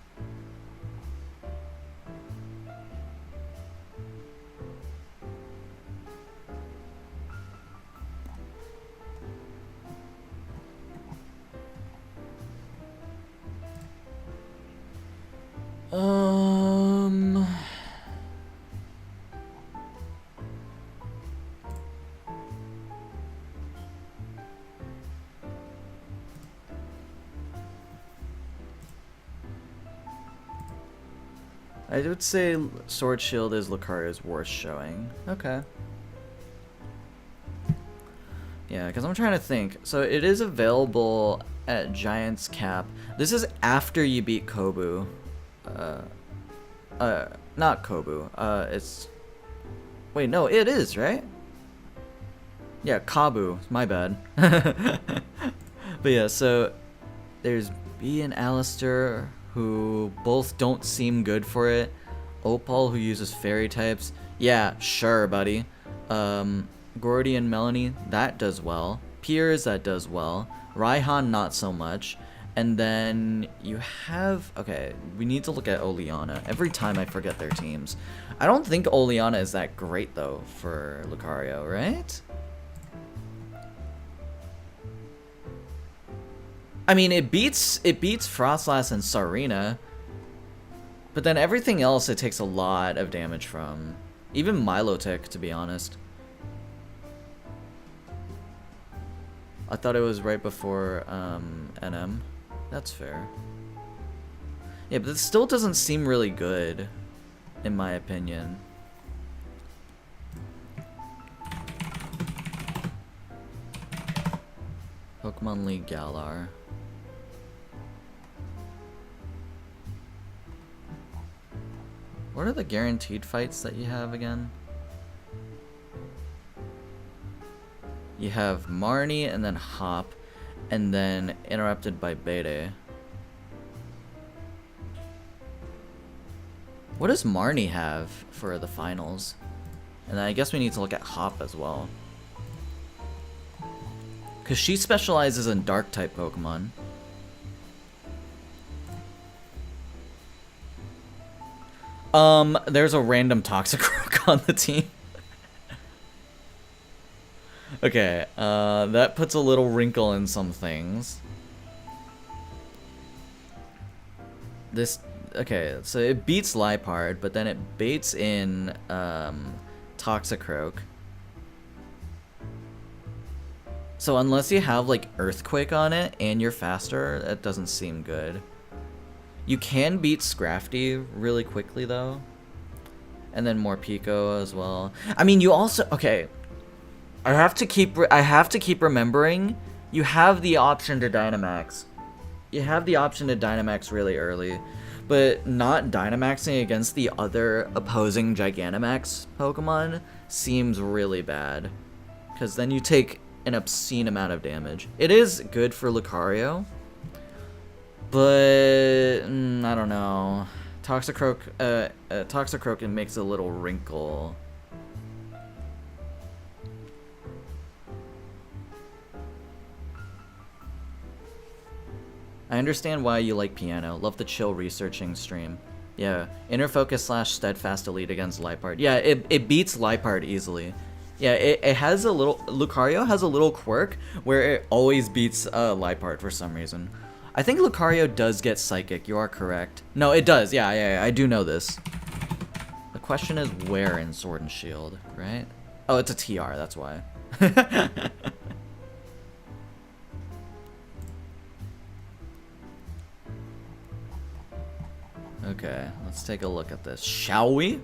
I would say Sword Shield is Lucario's worst showing. Okay. Yeah, because I'm trying to think. So it is available at Giant's Cap. This is after you beat Kobu. Not Kobu. It's... Wait, no, it is, right? Yeah, Kabu. My bad. But yeah, so there's B and Alistair, who both don't seem good for it. Opal, who uses fairy types. Yeah, sure, buddy. Gordy and Melanie, that does well. Piers, that does well. Raihan, not so much. And then you have... Okay, we need to look at Oleana. Every time I forget their teams. I don't think Oleana is that great, though, for Lucario, right? I mean, it beats Frostlass and Sarina, but then everything else it takes a lot of damage from. Even Milotic, to be honest. I thought it was right before NM. That's fair. Yeah, but it still doesn't seem really good, in my opinion. Pokemon League Galar. What are the guaranteed fights that you have again? You have Marnie and then Hop, and then interrupted by Bede. What does Marnie have for the finals? And then I guess we need to look at Hop as well. Because she specializes in dark type Pokemon. There's a random Toxicroak on the team. Okay, that puts a little wrinkle in some things. Okay, so it beats Liepard, but then it baits in, Toxicroak. So unless you have, like, Earthquake on it, and you're faster, that doesn't seem good. You can beat Scrafty really quickly, though. And then more Pico as well. I mean, you also... Okay. I have to keep remembering, you have the option to Dynamax. You have the option to Dynamax really early. But not Dynamaxing against the other opposing Gigantamax Pokemon seems really bad. Because then you take an obscene amount of damage. It is good for Lucario. But I don't know. Toxicroak, it makes a little wrinkle. I understand why you like Piano. Love the chill researching stream. Yeah, Inner Focus / Steadfast Elite against Liepard. Yeah, it beats Liepard easily. Yeah, it has a little... Lucario has a little quirk where it always beats Liepard for some reason. I think Lucario does get Psychic, you are correct. No, it does, yeah, I do know this. The question is where in Sword and Shield, right? Oh, it's a TR, that's why. Okay, let's take a look at this, shall we?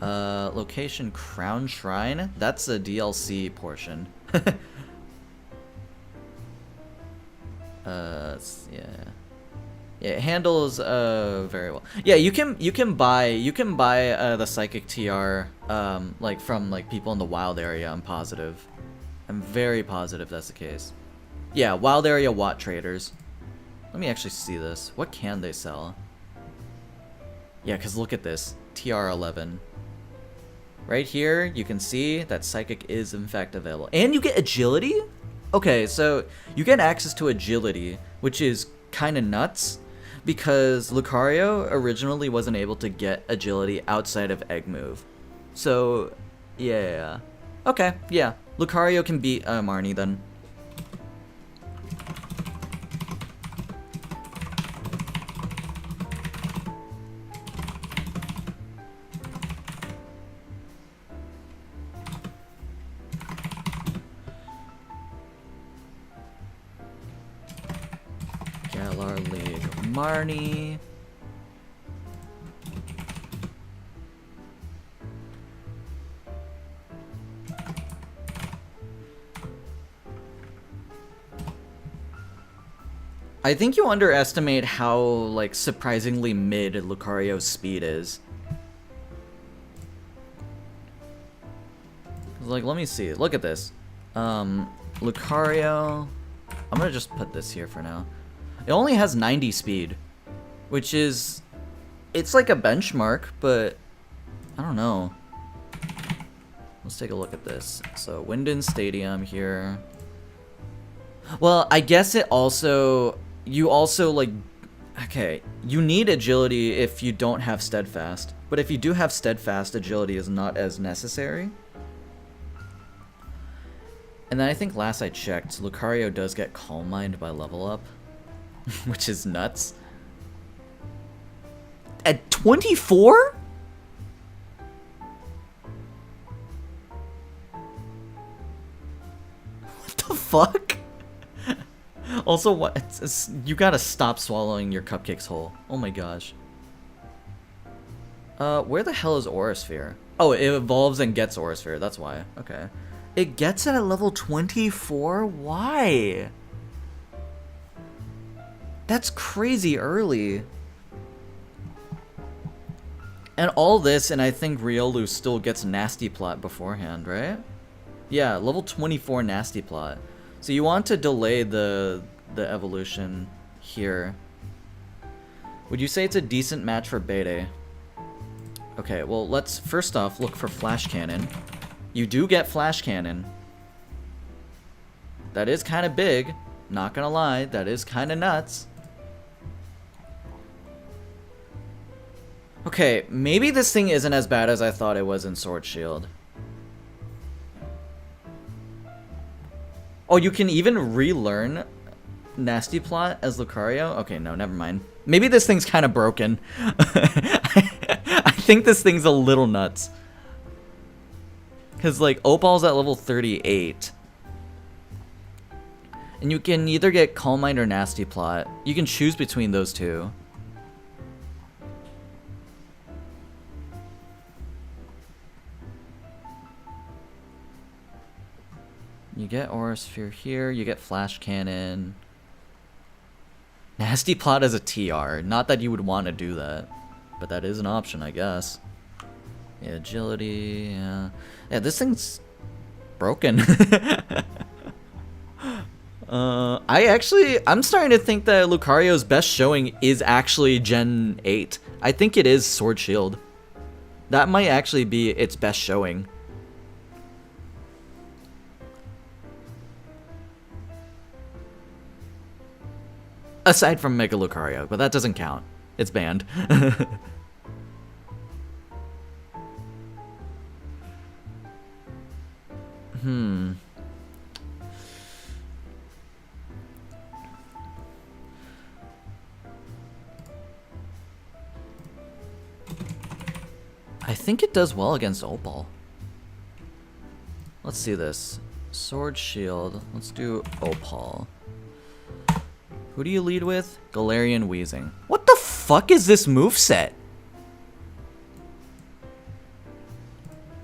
Location Crown Shrine? That's a DLC portion. Yeah. Yeah, it handles very well. Yeah, you can buy the psychic TR like from like people in the wild area. I'm positive. I'm very positive that's the case. Yeah, wild area Watt traders. Let me actually see this. What can they sell? Yeah, cuz look at this. TR11. Right here, you can see that psychic is in fact available. And you get agility? Okay, so you get access to agility, which is kind of nuts because Lucario originally wasn't able to get agility outside of Egg Move. So, yeah. Okay, yeah. Lucario can beat Marnie then. Galar League Marnie. I think you underestimate how like surprisingly mid Lucario's speed is. Like, let me see. Look at this. Lucario. I'm gonna just put this here for now. It only has 90 speed, which is, it's like a benchmark, but I don't know. Let's take a look at this. So Winden Stadium here. Well, I guess it also, you also like, okay, you need agility if you don't have steadfast, but if you do have steadfast, agility is not as necessary. And then I think last I checked, Lucario does get Calm Mind by level up. Which is nuts. At 24? What the fuck? Also, what? You gotta stop swallowing your cupcakes whole. Oh my gosh. Where the hell is Aurasphere? Oh, it evolves and gets Aurasphere. That's why. Okay. It gets it at level 24? Why? That's crazy early. And all this, and I think Riolu still gets Nasty Plot beforehand, right? Yeah, level 24 Nasty Plot. So you want to delay the evolution here. Would you say it's a decent match for Bede? Okay, well let's first off look for Flash Cannon. You do get Flash Cannon. That is kind of big. Not gonna lie, that is kind of nuts. Okay, maybe this thing isn't as bad as I thought it was in Sword Shield. Oh, you can even relearn Nasty Plot as Lucario? Okay, no, never mind. Maybe this thing's kind of broken. I think this thing's a little nuts. Because, like, Opal's at level 38. And you can either get Calm Mind or Nasty Plot. You can choose between those two. You get Aurasphere here, you get Flash Cannon. Nasty Plot as a TR. Not that you would want to do that, but that is an option, I guess. Yeah, agility, yeah. Yeah, this thing's broken. I'm starting to think that Lucario's best showing is actually Gen 8. I think it is Sword Shield. That might actually be its best showing. Aside from Mega Lucario, but that doesn't count. It's banned. I think it does well against Opal. Let's see this. Sword Shield. Let's do Opal. Who do you lead with? Galarian Weezing. What the fuck is this moveset?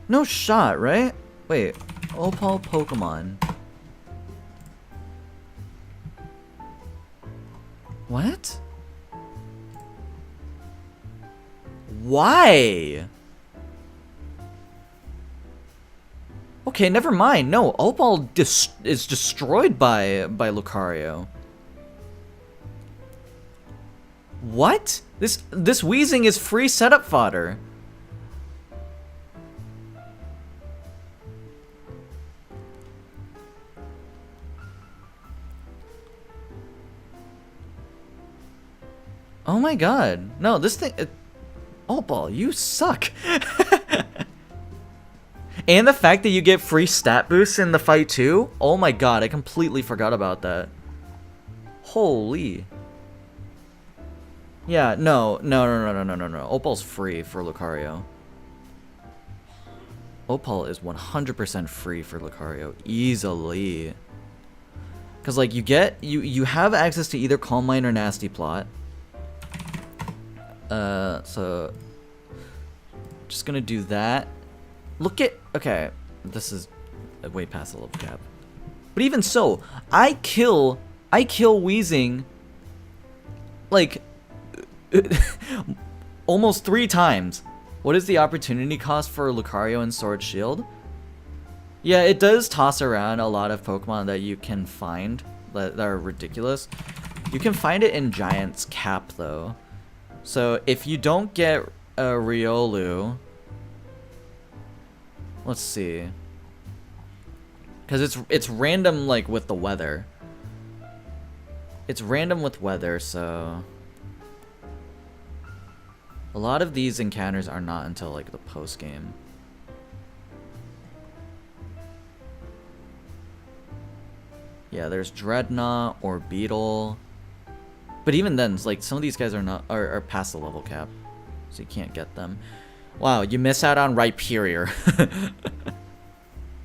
No shot, right? Wait. Opal Pokemon. What? Why? Okay, never mind. No, Opal is destroyed by Lucario. What? This Weezing is free setup fodder. Oh my god. No, this thing... Opal, you suck. And the fact that you get free stat boosts in the fight too? Oh my god, I completely forgot about that. Holy. Yeah, no. Opal's free for Lucario. Opal is 100% free for Lucario. Easily. Because, like, you have access to either Calm Mind or Nasty Plot. So... Just gonna do that. Look at... Okay, this is way past the level cap. But even so, I kill Weezing, like, almost 3 times. What is the opportunity cost for Lucario and Sword Shield? Yeah, it does toss around a lot of Pokemon that you can find that are ridiculous. You can find it in Giant's Cap, though. So if you don't get a Riolu... Let's see. Because it's random, like, with the weather. It's random with weather, so... A lot of these encounters are not until, like, the post-game. Yeah, there's Dreadnought or Beetle. But even then, like, some of these guys are past the level cap. So you can't get them. Wow, you miss out on Rhyperior.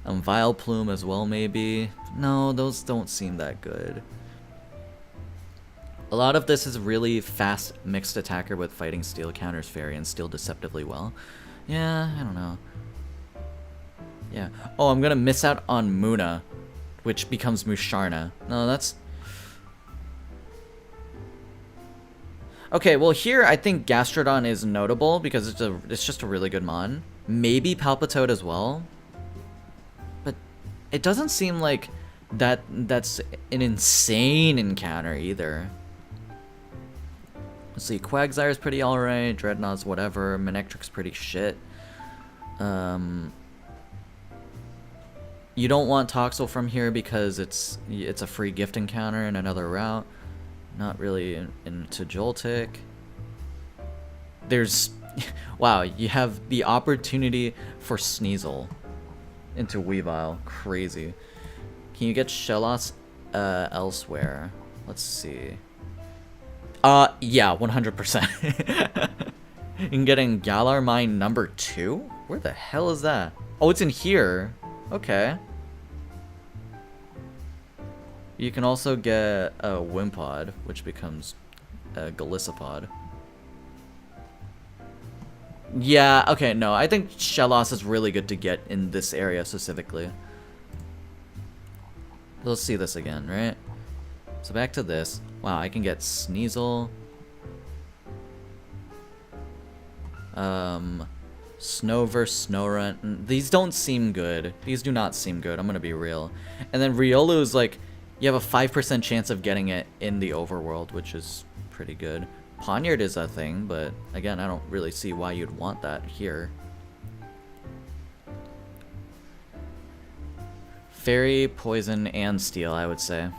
Vileplume as well, maybe. No, those don't seem that good. A lot of this is really fast mixed attacker with fighting steel counters fairy and steel deceptively well. Yeah, I don't know. Yeah. Oh, I'm gonna miss out on Muna, which becomes Musharna. No, that's... Okay, well here I think Gastrodon is notable because it's just a really good mon. Maybe Palpitoad as well. But it doesn't seem like that's an insane encounter either. Let's see, Quagsire's pretty alright, Dreadnought's whatever, Manectric's pretty shit. You don't want Toxel from here because it's a free gift encounter in another route. Not really into Joltik. There's... Wow, you have the opportunity for Sneasel into Weavile. Crazy. Can you get Shellos elsewhere? Let's see. Yeah, 100%. You can get in Galar Mine number 2? Where the hell is that? Oh, it's in here. Okay. You can also get a Wimpod, which becomes a Golisopod. Yeah, okay, no, I think Shellos is really good to get in this area specifically. Let's see this again, right? So back to this. Wow, I can get Sneasel. Snover, Snorunt. These don't seem good. These do not seem good, I'm gonna be real. And then Riolu is like, you have a 5% chance of getting it in the overworld, which is pretty good. Poniard is a thing, but again, I don't really see why you'd want that here. Fairy, Poison, and Steel, I would say.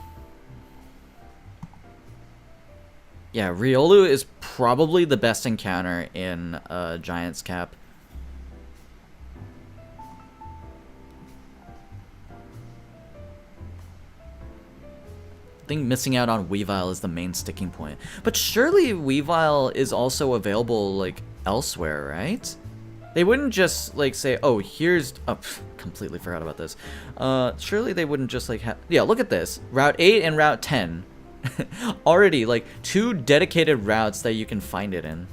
Yeah, Riolu is probably the best encounter in Giant's Cap. I think missing out on Weavile is the main sticking point. But surely Weavile is also available, like, elsewhere, right? They wouldn't just, like, say, oh, here's... Oh, completely forgot about this. Surely they wouldn't just, like, have... Yeah, look at this. Route 8 and Route 10. Already, like, 2 dedicated routes that you can find it in.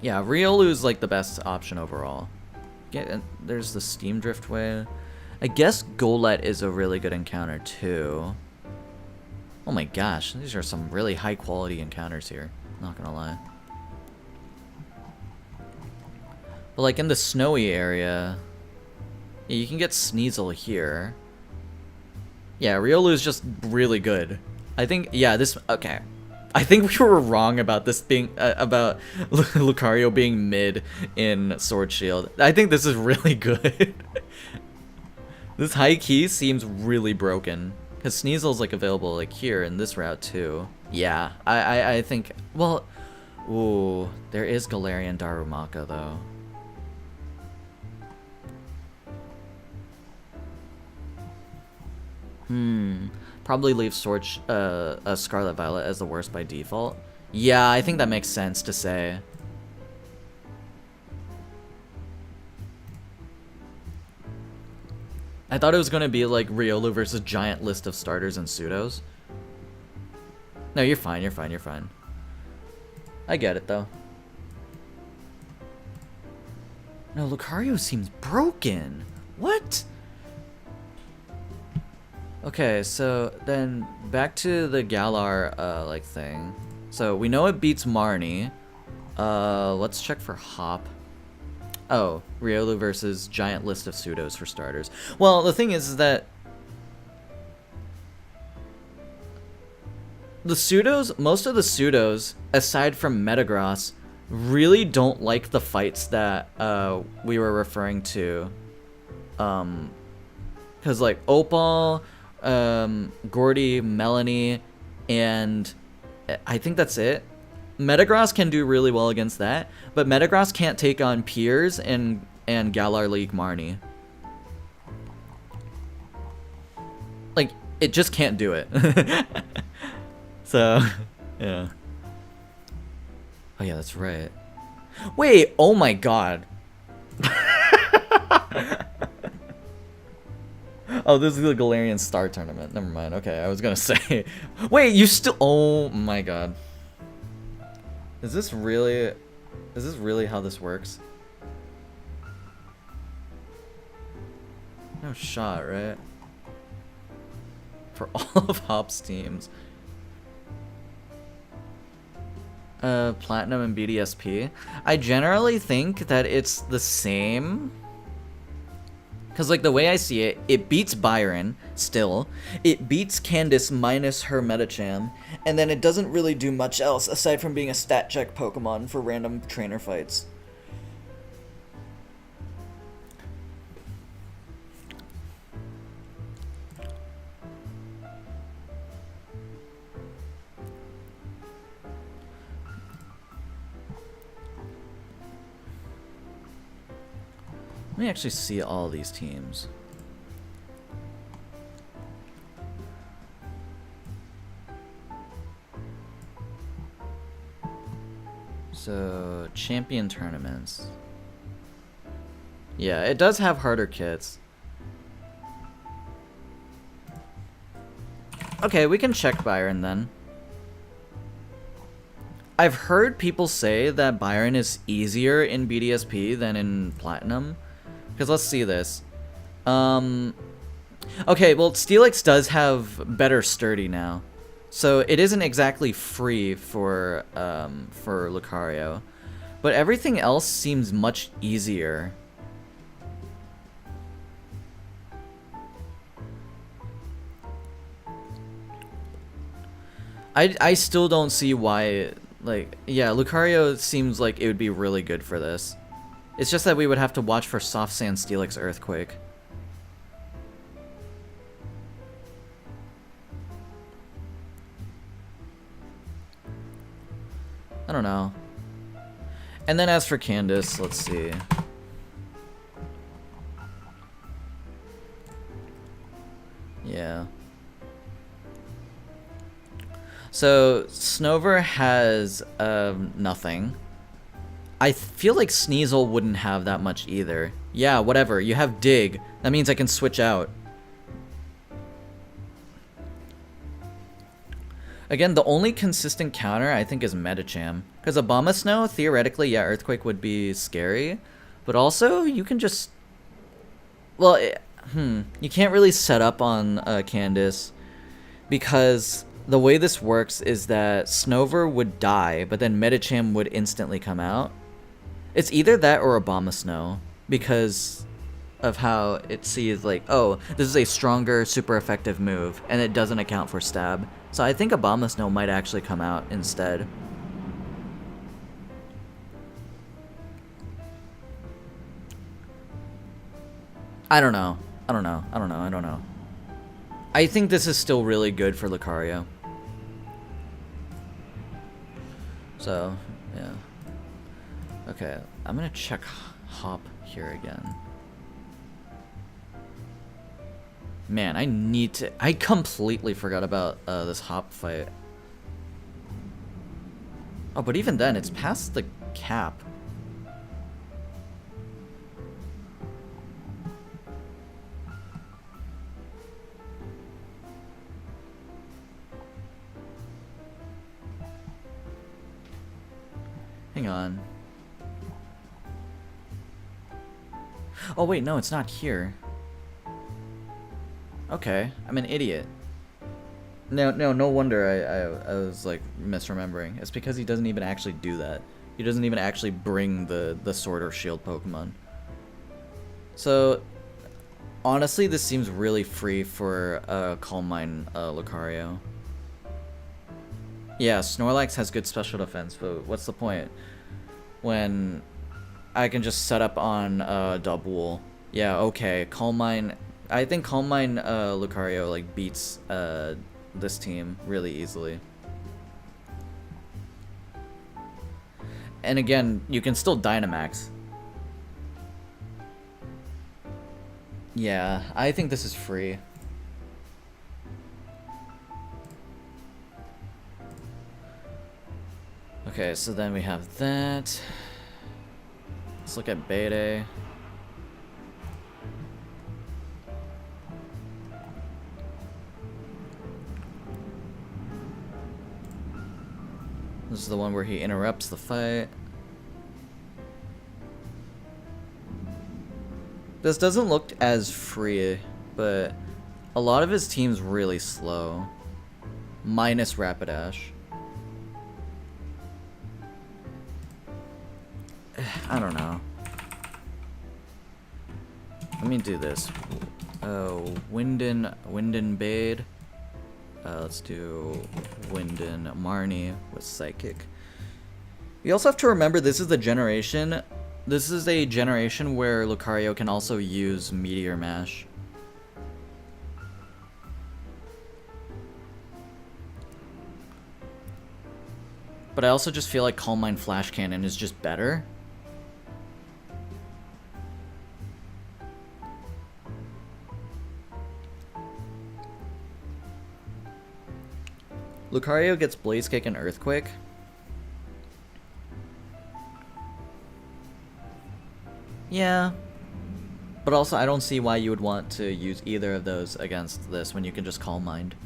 Yeah, Riolu is, like, the best option overall. There's the Steam Driftway. I guess Golett is a really good encounter, too. Oh my gosh, these are some really high quality encounters here. Not gonna lie. But like in the snowy area, yeah, you can get Sneasel here. Yeah, Riolu's just really good. I think, yeah, okay. I think we were wrong about this being, about Lucario being mid in Sword Shield. I think this is really good. This high key seems really broken. Because Sneasel's like available like here in this route too. Yeah, I think, well, ooh, there is Galarian Darumaka though. Probably leave Scarlet Violet as the worst by default. Yeah, I think that makes sense to say. I thought it was going to be like Riolu versus giant list of starters and pseudos. No, you're fine, you're fine, you're fine. I get it though. No, Lucario seems broken. What? Okay, so then back to the Galar like thing. So we know it beats Marnie. Let's check for Hop. Oh, Riolu versus giant list of pseudos for starters. Well, the thing is that the pseudos, most of the pseudos, aside from Metagross, really don't like the fights that we were referring to. Because like Opal, Gordy, Melanie, and I think that's it. Metagross can do really well against that, but Metagross can't take on Piers and Galar League Marnie. Like, it just can't do it. So, yeah. Oh yeah, that's right. Wait, oh my god. Oh, this is the Galarian Star Tournament. Never mind. Okay, I was gonna say. Wait, you still... Oh my god. Is this really how this works? No shot, right? For all of Hop's teams. Platinum and BDSP. I generally think that it's the same. Because, like, the way I see it, it beats Byron, still. It beats Candace minus her Medicham. And then it doesn't really do much else, aside from being a stat check Pokemon for random trainer fights. Let me actually see all these teams. So, champion tournaments. Yeah, it does have harder kits. Okay, we can check Byron then. I've heard people say that Byron is easier in BDSP than in Platinum. Because let's see this. Okay, well, Steelix does have better sturdy now. So it isn't exactly free for Lucario. But everything else seems much easier. I still don't see why, like, yeah, Lucario seems like it would be really good for this. It's just that we would have to watch for Soft Sand Steelix Earthquake. I don't know. And then as for Candace, let's see. Yeah. So, Snover has nothing. I feel like Sneasel wouldn't have that much either. Yeah, whatever. You have Dig. That means I can switch out. Again, the only consistent counter I think is Medicham. Because Abomasnow, theoretically, yeah, Earthquake would be scary. But also, you can just... Well, you can't really set up on Candace. Because the way this works is that Snover would die, but then Medicham would instantly come out. It's either that or Abomasnow, because of how it sees like, oh, this is a stronger, super effective move, and it doesn't account for stab. So I think Abomasnow might actually come out instead. I don't know. I don't know. I think this is still really good for Lucario. So, yeah. Okay, I'm gonna check Hop here again. Man, I completely forgot about this Hop fight. Oh, but even then, it's past the cap. Hang on. Oh wait, no, it's not here. Okay, I'm an idiot. No wonder I was like misremembering. It's because he doesn't even actually do that. He doesn't even actually bring the sword or shield Pokemon. So honestly, this seems really free for Calm Mind Lucario. Yeah, Snorlax has good special defense, but what's the point when I can just set up on Dubwool? Yeah, okay, Calm Mind. I think Calm Mind Lucario like beats this team really easily. And again, you can still Dynamax. Yeah, I think this is free. Okay, so then we have that. Let's look at Bede. This is the one where he interrupts the fight. This doesn't look as free, but a lot of his team's really slow. Minus Rapidash. I don't know. Let me do this. Winden Bade. Let's do Winden Marnie with Psychic. You also have to remember this is the generation. This is a generation where Lucario can also use Meteor Mash. But I also just feel like Calm Mind Flash Cannon is just better. Lucario gets Blaze Kick and Earthquake. Yeah. But also, I don't see why you would want to use either of those against this when you can just Calm Mind.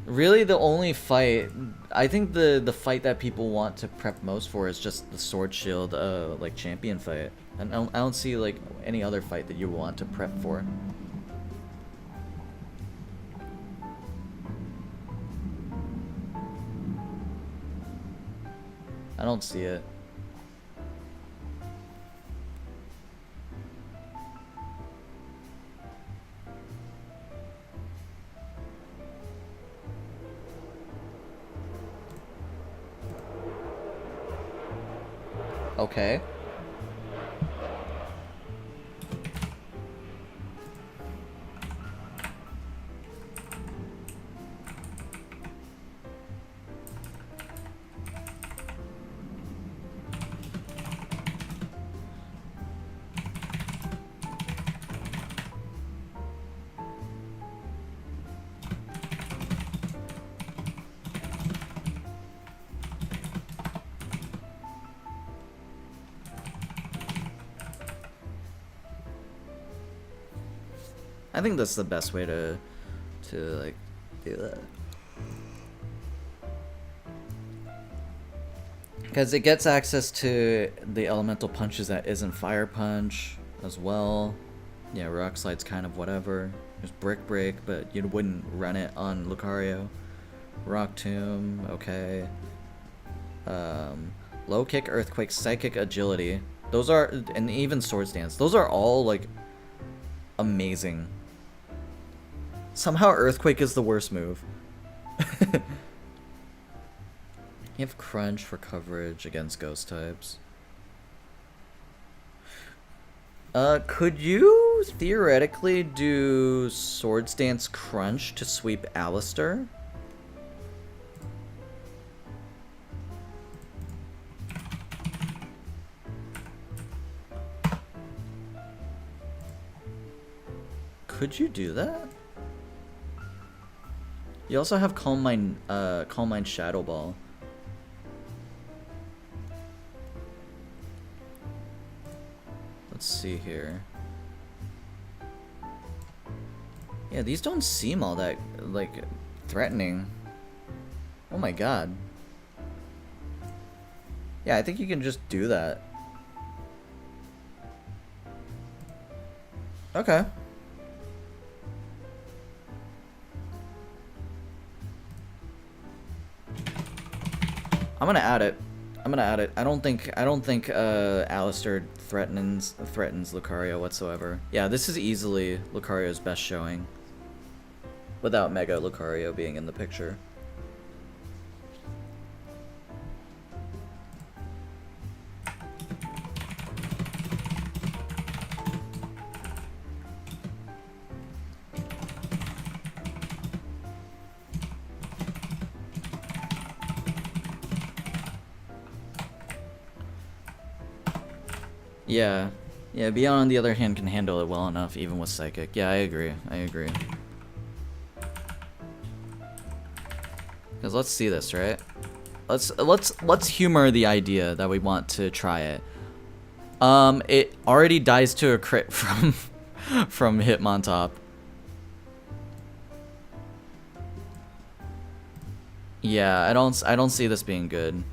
Really, the only fight... I think the fight that people want to prep most for is just the Sword Shield, like, champion fight. And I don't see, like, any other fight that you want to prep for. I don't see it. Okay. I think that's the best way to like do that. Because it gets access to the elemental punches that isn't Fire Punch as well. Yeah, Rock Slide's kind of whatever. There's Brick Break, but you wouldn't run it on Lucario. Rock Tomb, okay. Low Kick, Earthquake, Psychic, Agility. Those are, and even Swords Dance. Those are all, like, amazing. Somehow Earthquake is the worst move. You have Crunch for coverage against Ghost types. Could you theoretically do Swords Dance Crunch to sweep Alistair? Could you do that? You also have Calm Mind Shadow Ball. Let's see here. Yeah, these don't seem all that, like, threatening. Oh my god. Yeah, I think you can just do that. Okay. I'm gonna add it. I don't think Alistair threatens Lucario whatsoever. Yeah, this is easily Lucario's best showing. Without Mega Lucario being in the picture. Yeah. Yeah, Beyond on the other hand can handle it well enough even with Psychic. Yeah, I agree. Cuz let's see this, right? Let's humor the idea that we want to try it. It already dies to a crit from from Hitmontop. Yeah, I don't see this being good.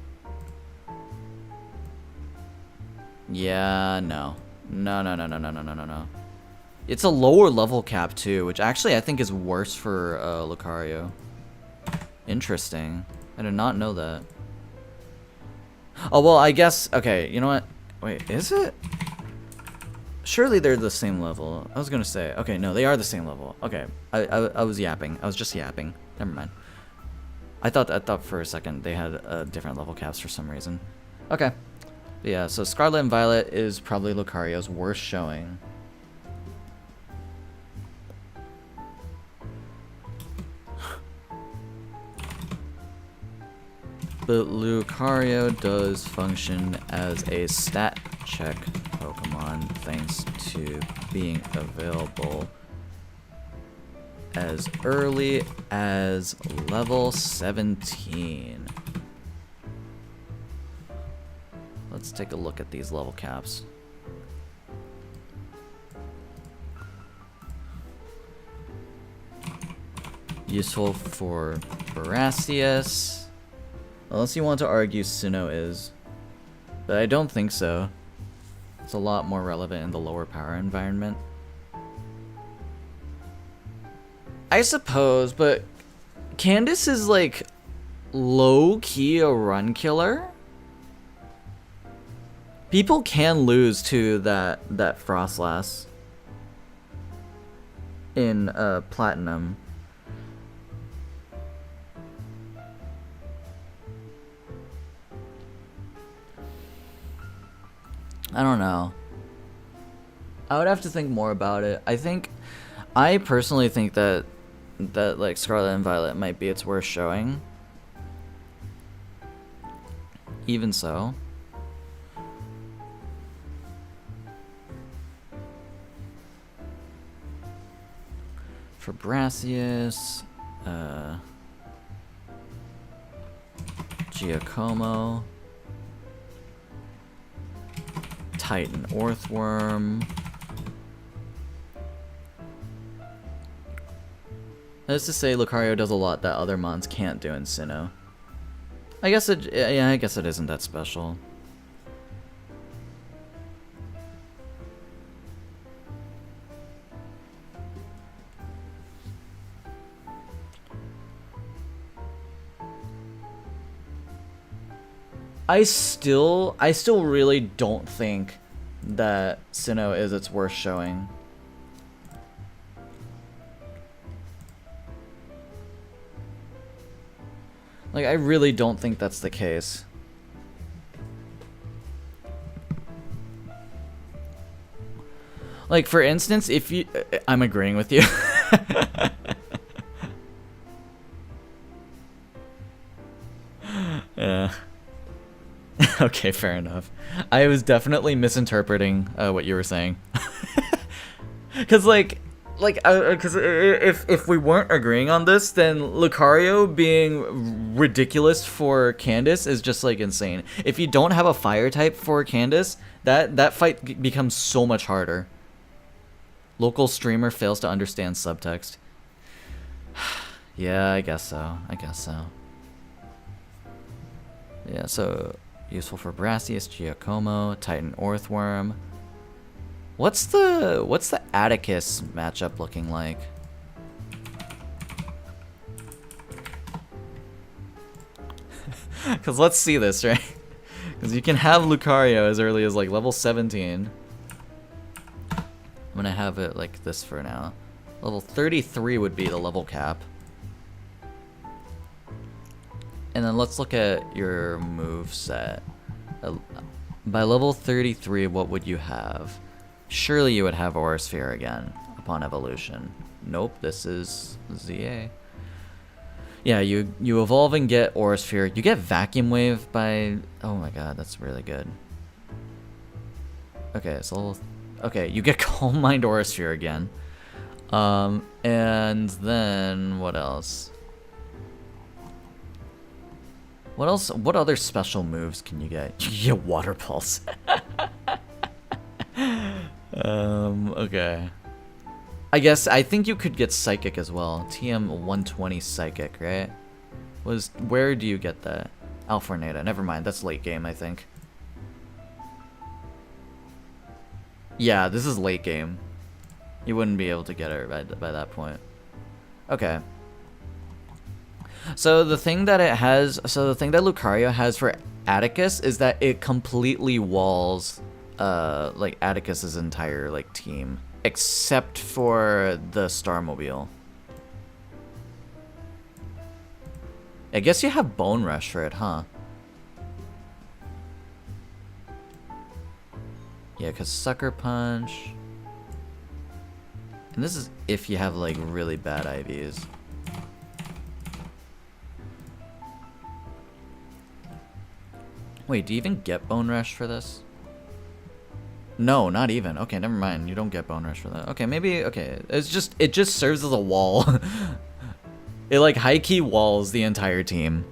Yeah, no. No. It's a lower level cap too, which actually I think is worse for Lucario. Interesting. I did not know that. Oh, well, I guess, okay, you know what? Wait, is it? Surely they're the same level. I was gonna say, okay, no, they are the same level. Okay, I was yapping. I was just yapping. Never mind. I thought for a second they had different level caps for some reason. Okay. But yeah, so Scarlet and Violet is probably Lucario's worst showing. But Lucario does function as a stat check Pokemon thanks to being available as early as level 17. Let's take a look at these level caps. Useful for Barasius. Unless you want to argue Sinnoh is. But I don't think so. It's a lot more relevant in the lower power environment. I suppose, but Candace is like low-key a run killer. People can lose to that Frostlass in Platinum. I don't know. I would have to think more about it. I personally think that like Scarlet and Violet might be its worst showing. Even so. For Brasius, Giacomo, Titan Earthworm. That's to say, Lucario does a lot that other mons can't do in Sinnoh. I guess it isn't that special. I still really don't think that Sinnoh is its worst showing. Like, I really don't think that's the case. Like, for instance, if you... I'm agreeing with you. Yeah. Okay, fair enough. I was definitely misinterpreting what you were saying. Because, because if we weren't agreeing on this, then Lucario being ridiculous for Candace is just like insane. If you don't have a fire type for Candace, that fight becomes so much harder. Local streamer fails to understand subtext. Yeah, I guess so. Yeah, so useful for Brassius, Giacomo, Titan Orthworm. What's the Atticus matchup looking like? Cause let's see this, right? Cause you can have Lucario as early as like level 17. I'm gonna have it like this for now. Level 33 would be the level cap. And then let's look at your move set. By level 33, what would you have? Surely you would have Aura Sphere again upon evolution. Nope, this is ZA. Yeah, you evolve and get Aura Sphere. You get Vacuum Wave by... Oh my god, that's really good. Okay, so... Okay, you get Calm Mind Aura Sphere again. And then... What else? What other special moves can you get? You get Water Pulse. Okay. I think you could get Psychic as well. TM 120 Psychic, right? Where do you get that? Alfornada. Never mind, that's late game, I think. Yeah, this is late game. You wouldn't be able to get her by that point. Okay. So the thing that Lucario has for Atticus is that it completely walls like Atticus's entire like team, except for the Starmobile. I guess you have Bone Rush for it, huh? Yeah, because Sucker Punch. And this is if you have like really bad IVs. Wait, do you even get Bone Rush for this? No, not even. Okay, never mind. You don't get Bone Rush for that. Okay, maybe, okay. It just serves as a wall. It like high-key walls the entire team.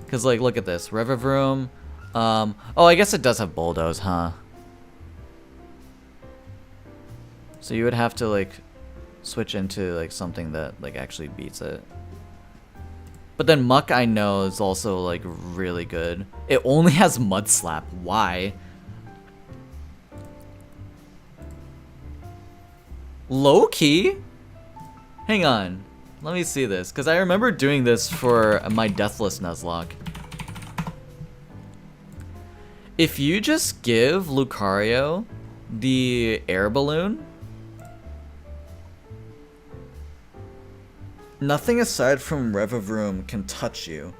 Cause like, look at this. Revavroom. Oh, I guess it does have Bulldoze, huh? So you would have to like switch into like something that like actually beats it. But then Muck, I know, is also like really good. It only has Mud Slap. Why? Low key? Hang on. Let me see this, because I remember doing this for my Deathless Nuzlocke. If you just give Lucario the air balloon, nothing aside from Revavroom can touch you.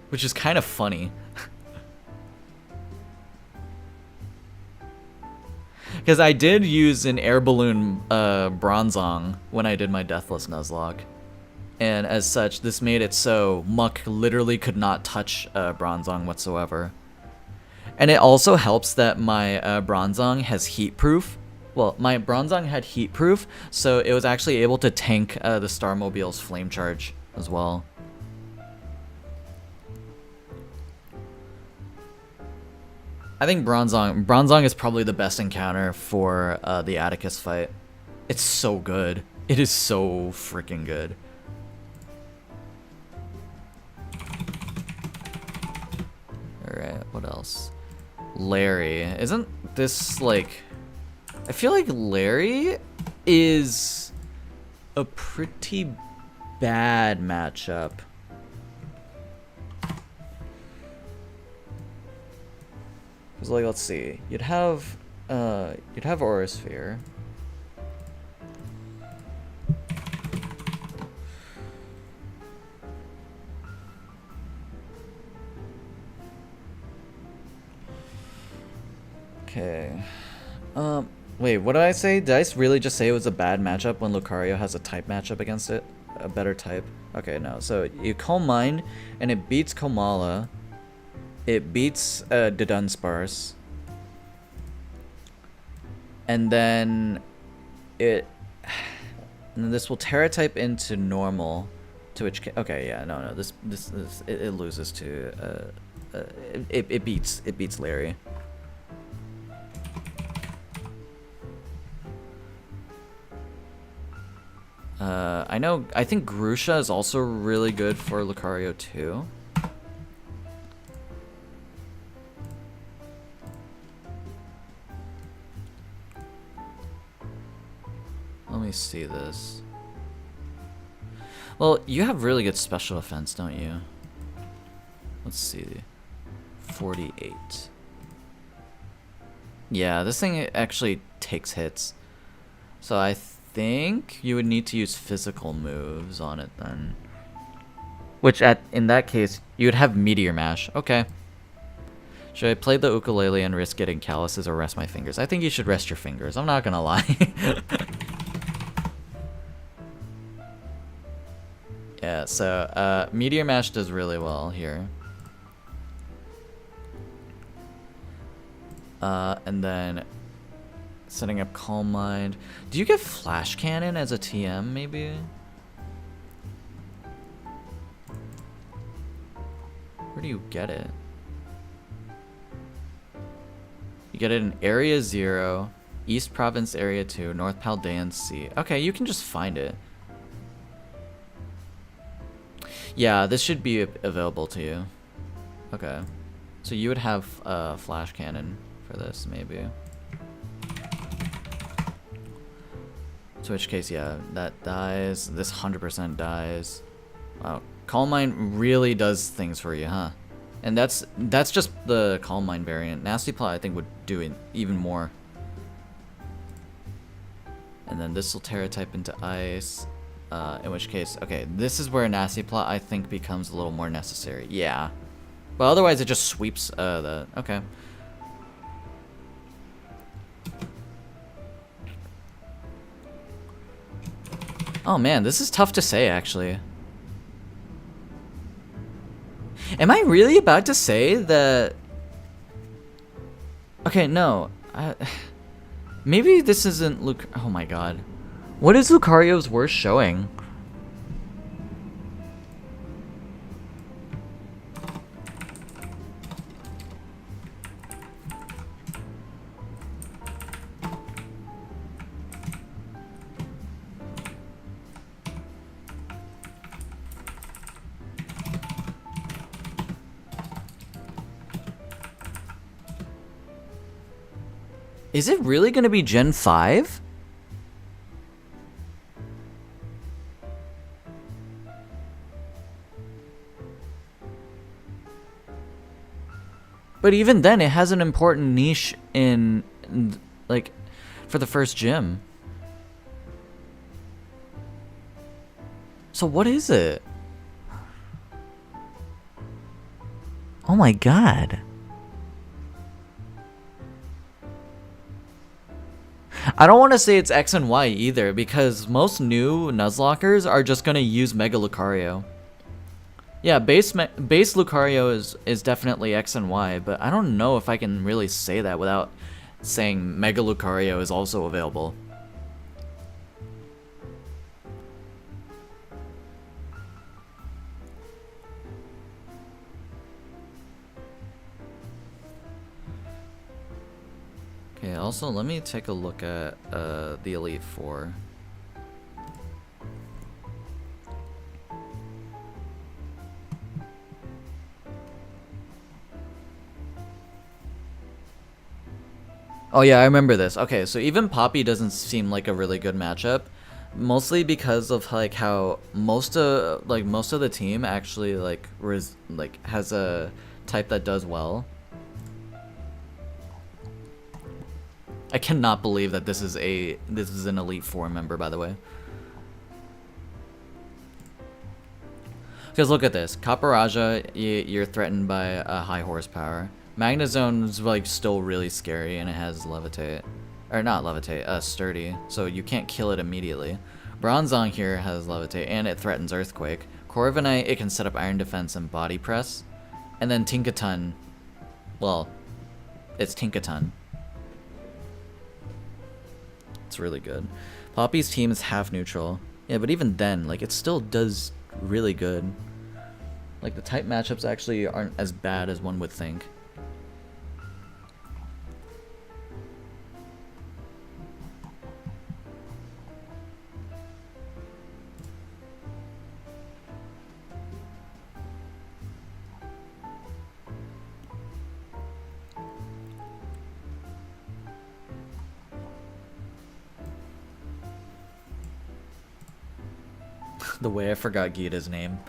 Which is kind of funny. Because I did use an air balloon Bronzong when I did my Deathless Nuzlocke. And as such, this made it so Muck literally could not touch Bronzong whatsoever. And it also helps that my Bronzong has heat proof. Well, my Bronzong had heat proof, so it was actually able to tank the Starmobile's flame charge as well. I think Bronzong is probably the best encounter for the Atticus fight. It's so good. It is so freaking good. Alright, what else? Larry. Isn't this like... I feel like Larry is a pretty bad matchup. Cause like, let's see, you'd have Aura Sphere. Okay. Wait, what did I say? Did I really just say it was a bad matchup when Lucario has a type matchup against it? A better type? Okay, no. So you Calm Mind, and it beats Komala. It beats Dunsparce. And then this will Terra type into normal. To which okay, yeah, no, this it loses to it beats Larry. I think Grusha is also really good for Lucario too. Let me see this. Well, you have really good special defense, don't you? Let's see. 48. Yeah, this thing actually takes hits. So I think you would need to use physical moves on it then. Which in that case, you would have Meteor Mash. Okay. Should I play the ukulele and risk getting calluses or rest my fingers? I think you should rest your fingers. I'm not gonna lie. Yeah, so Meteor Mash does really well here. And then setting up Calm Mind. Do you get Flash Cannon as a TM, maybe? Where do you get it? You get it in Area 0, East Province Area 2, North Paldean Sea. Okay, you can just find it. Yeah, this should be available to you. Okay. So you would have Flash Cannon for this, maybe. To which case, yeah, that dies. This 100% dies. Wow. Calm Mind really does things for you, huh? And that's just the Calm Mind variant. Nasty Plot, I think, would do it even more. And then this will Terra type into Ice. In which case, okay, this is where a Nasty Plot, I think, becomes a little more necessary. Yeah. But otherwise, it just sweeps the... Okay. Oh man, this is tough to say, actually. Am I really about to say that... Okay, no. Maybe this isn't Luke... Oh my god. What is Lucario's worst showing? Is it really going to be Gen 5? But even then, it has an important niche in like, for the first gym. So what is it? Oh my god. I don't want to say it's X and Y either, because most new Nuzlockers are just going to use Mega Lucario. Yeah, base Lucario is definitely X and Y, but I don't know if I can really say that without saying Mega Lucario is also available. Okay, also let me take a look at the Elite Four. Oh yeah, I remember this. Okay, so even Poppy doesn't seem like a really good matchup. Mostly because of like how most of the team actually has a type that does well. I cannot believe that this is an Elite Four member, by the way. Because look at this, Caparaja, you're threatened by a high horsepower. Magnezone's like still really scary, and it has levitate, or not levitate, sturdy, so you can't kill it immediately. Bronzong here has levitate, and it threatens earthquake. Corviknight, it can set up iron defense and body press, and then Tinkaton, well, it's Tinkaton. It's really good. Poppy's team is half neutral. Yeah, but even then, like, it still does really good. Like, the type matchups actually aren't as bad as one would think. The way I forgot Gita's name.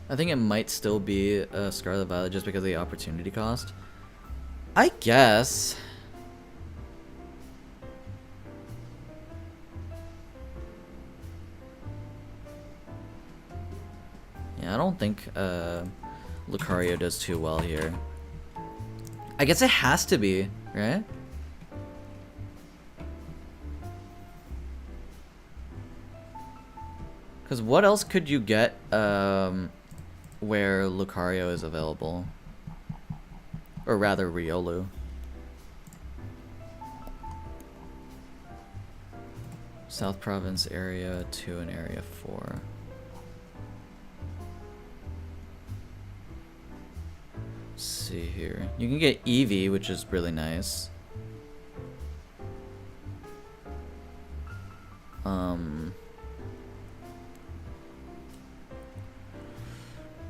I think it might still be Scarlet Violet just because of the opportunity cost. I guess. Yeah, I don't think Lucario does too well here. I guess it has to be, right? Because what else could you get where Lucario is available? Or rather, Riolu. South Province Area 2 and Area 4. See here. You can get Eevee, which is really nice.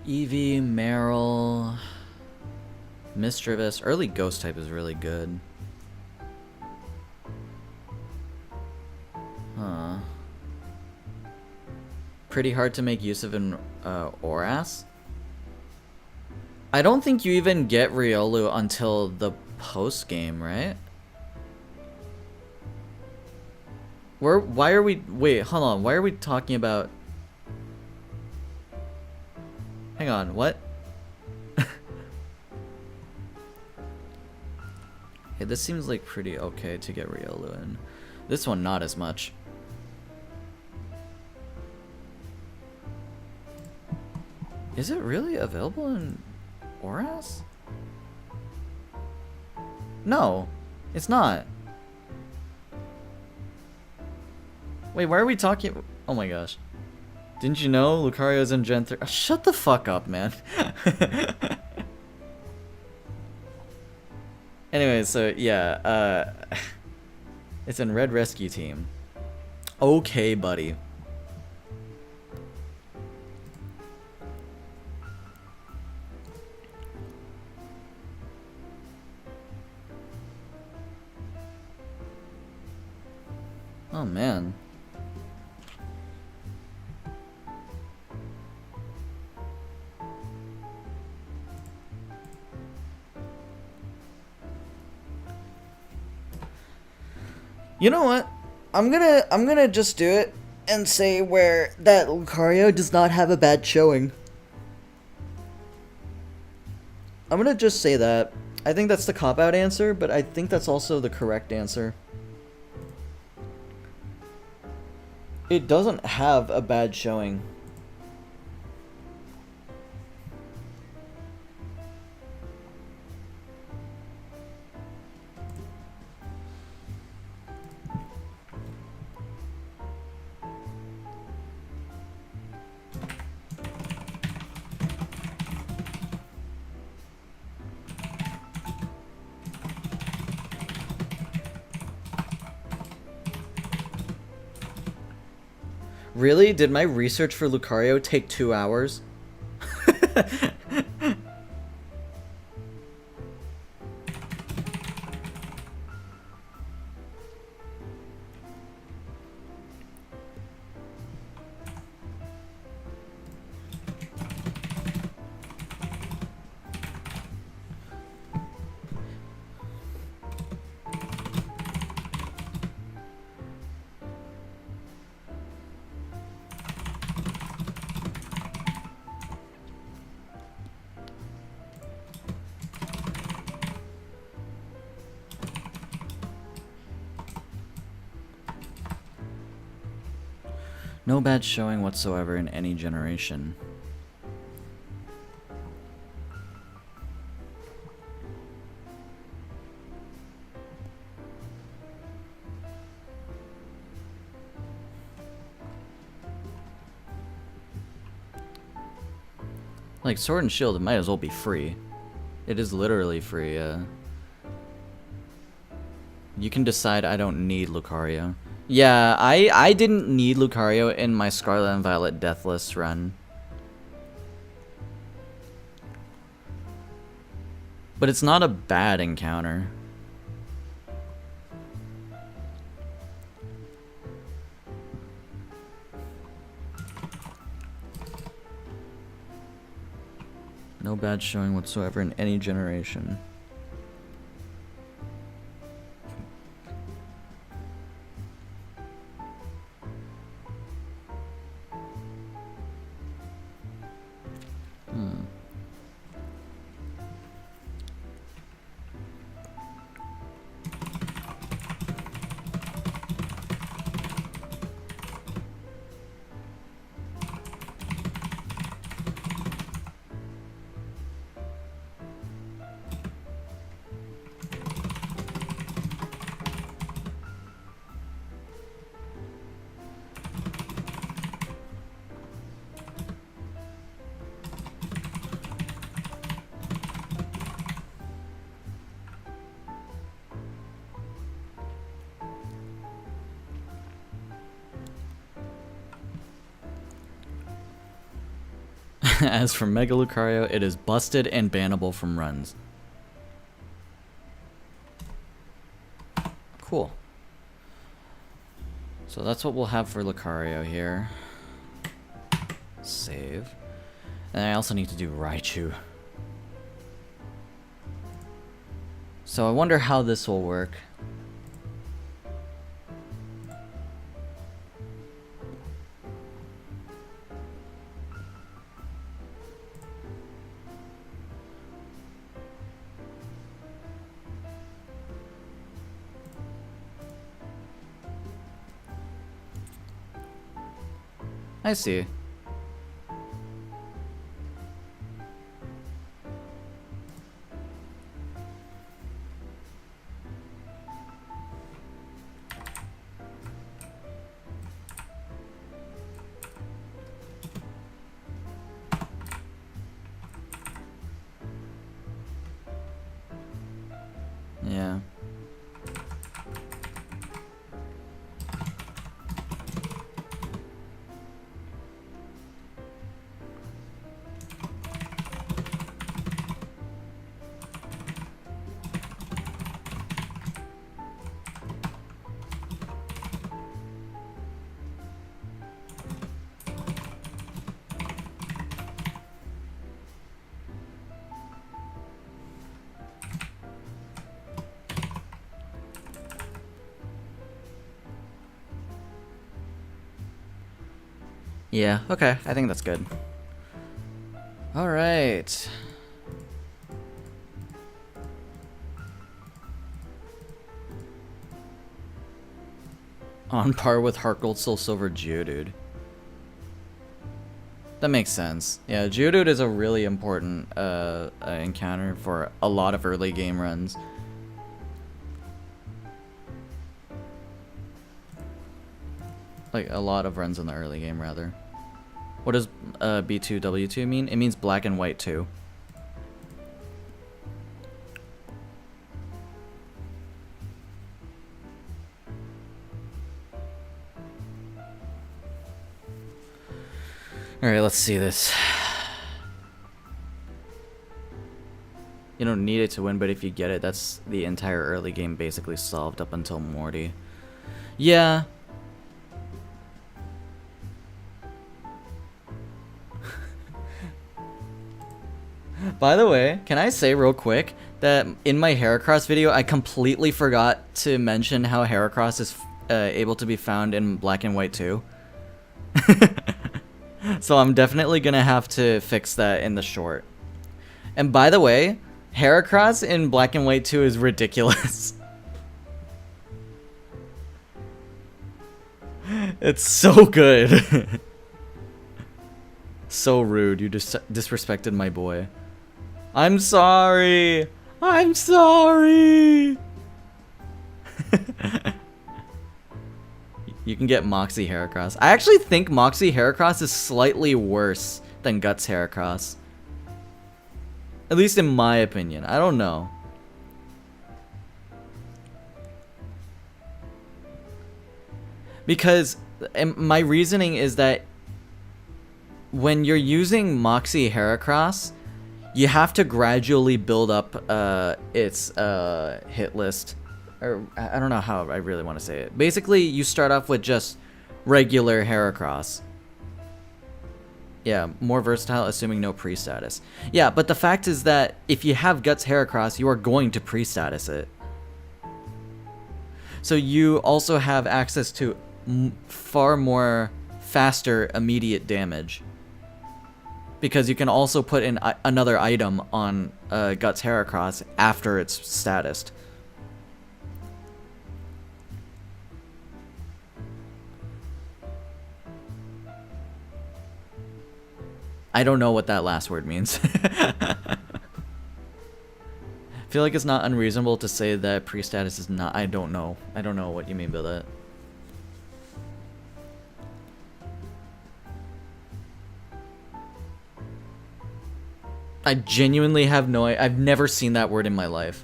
Eevee, Meryl, Mischievous. Early Ghost type is really good. Huh. Pretty hard to make use of in Oras. I don't think you even get Riolu until the post game, right? Why are we, wait, hold on, why are we talking about, hang on, what? Hey, this seems like pretty okay to get Riolu in. This one, not as much. Is it really available in Oras? No, it's not. Wait, why are we talking? Oh my gosh. Didn't you know Lucario's in Gen 3? Oh, shut the fuck up, man. Anyway, so yeah, it's in Red Rescue Team. Okay, buddy. Oh man. You know what? I'm gonna just do it and say where that Lucario does not have a bad showing. I'm gonna just say that. I think that's the cop-out answer, but I think that's also the correct answer. It doesn't have a bad showing. Really? Did my research for Lucario take 2 hours? No bad showing whatsoever in any generation. Like, Sword and Shield, it might as well be free. It is literally free, You can decide I don't need Lucario. Yeah, I didn't need Lucario in my Scarlet and Violet Deathless run. But it's not a bad encounter. No bad showing whatsoever in any generation. As for Mega Lucario, it is busted and bannable from runs. Cool. So that's what we'll have for Lucario here. Save. And I also need to do Raichu. So I wonder how this will work. I see. Yeah. Yeah, okay, I think that's good. Alright. On par with Heart Gold, Soul Silver, Geodude. That makes sense. Yeah, Geodude is a really important encounter for a lot of early game runs. Like, a lot of runs in the early game, rather. What does B2W2 mean? It means black and white 2. Alright, let's see this. You don't need it to win, but if you get it, that's the entire early game basically solved up until Morty. Yeah. By the way, can I say real quick that in my Heracross video, I completely forgot to mention how Heracross is able to be found in Black and White too. So I'm definitely gonna have to fix that in the short. And by the way, Heracross in Black and White 2 is ridiculous. It's so good. So rude. You just disrespected my boy. I'm sorry. I'm sorry. You can get Moxie Heracross. I actually think Moxie Heracross is slightly worse than Guts Heracross. At least in my opinion. I don't know. Because my reasoning is that when you're using Moxie Heracross, you have to gradually build up its hit list. Or I don't know how I really want to say it. Basically, you start off with just regular Heracross. Yeah, more versatile, assuming no pre-status. Yeah, but the fact is that if you have Guts Heracross, you are going to pre-status it. So you also have access to far more faster immediate damage. Because you can also put in another item on Guts Heracross after it's statused. I don't know what that last word means. I feel like it's not unreasonable to say that pre-status is not. I don't know. I don't know what you mean by that. I genuinely have no. I've never seen that word in my life.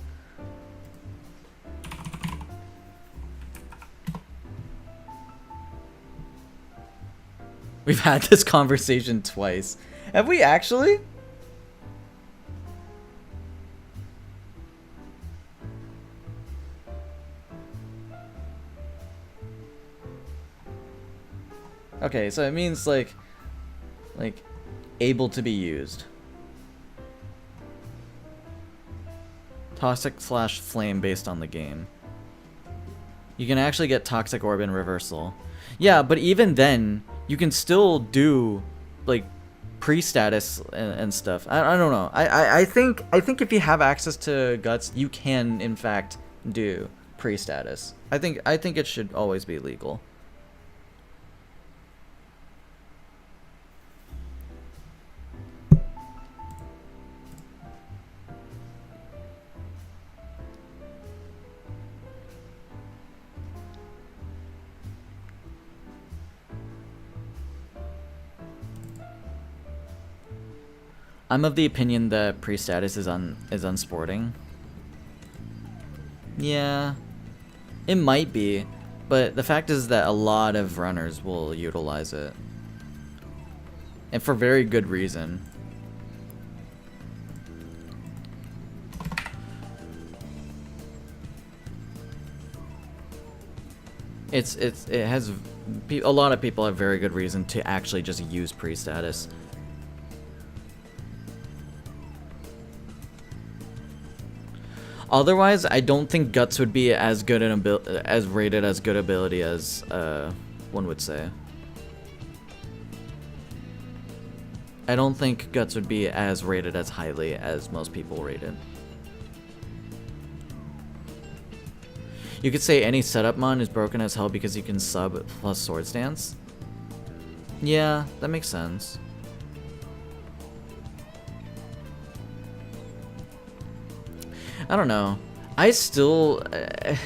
We've had this conversation twice. Have we actually? Okay, so it means like able to be used. Toxic / flame based on the game. You can actually get Toxic Orb in reversal. Yeah, but even then, you can still do like pre-status and stuff. I don't know. I think if you have access to Guts, you can in fact do pre-status. I think it should always be legal. I'm of the opinion that pre-status is unsporting. Yeah, it might be, but the fact is that a lot of runners will utilize it, and for very good reason. It has a lot of people have very good reason to actually just use pre-status. Otherwise, I don't think Guts would be as good as rated as good ability as one would say. I don't think Guts would be as rated as highly as most people rate it. You could say any setup mon is broken as hell because you can sub plus sword stance. Yeah, that makes sense. I don't know. I still... I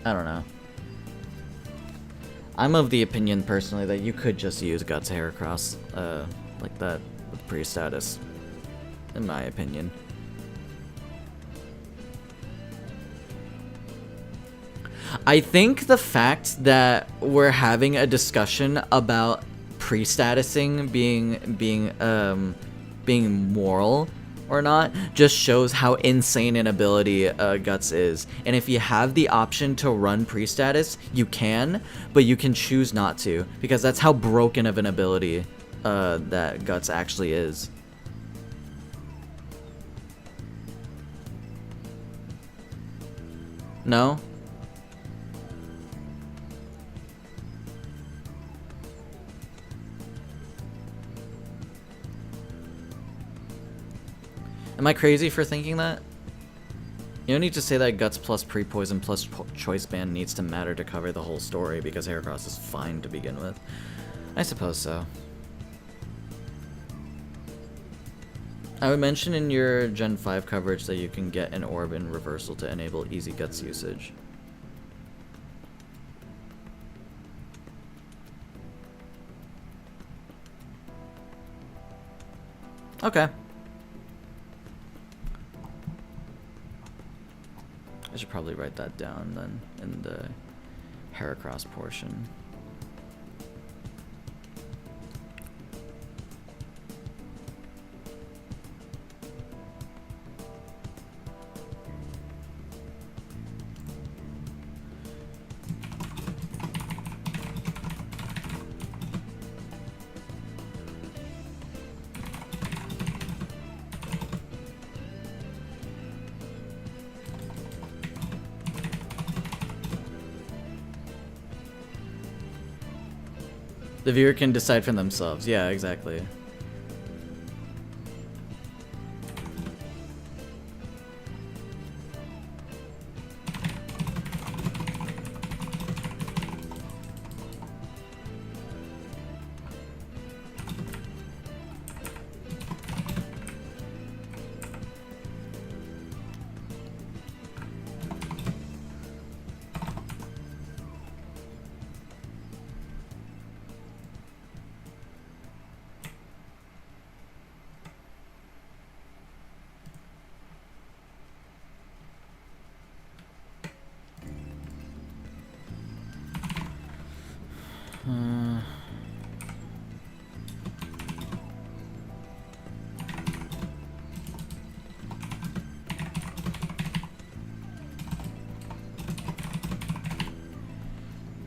don't know. I'm of the opinion, personally, that you could just use Guts Heracross like that with pre-status. In my opinion. I think the fact that we're having a discussion about pre-statusing being moral or not just shows how insane an ability Guts is. And if you have the option to run pre-status, you can, but you can choose not to, because that's how broken of an ability that Guts actually is. No? Am I crazy for thinking that? You don't need to say that Guts plus pre-poison plus choice band needs to matter to cover the whole story, because Heracross is fine to begin with. I suppose so. I would mention in your Gen 5 coverage that you can get an orb in reversal to enable easy Guts usage. Okay. I should probably write that down then in the Heracross portion. The viewer can decide for themselves. Yeah, exactly.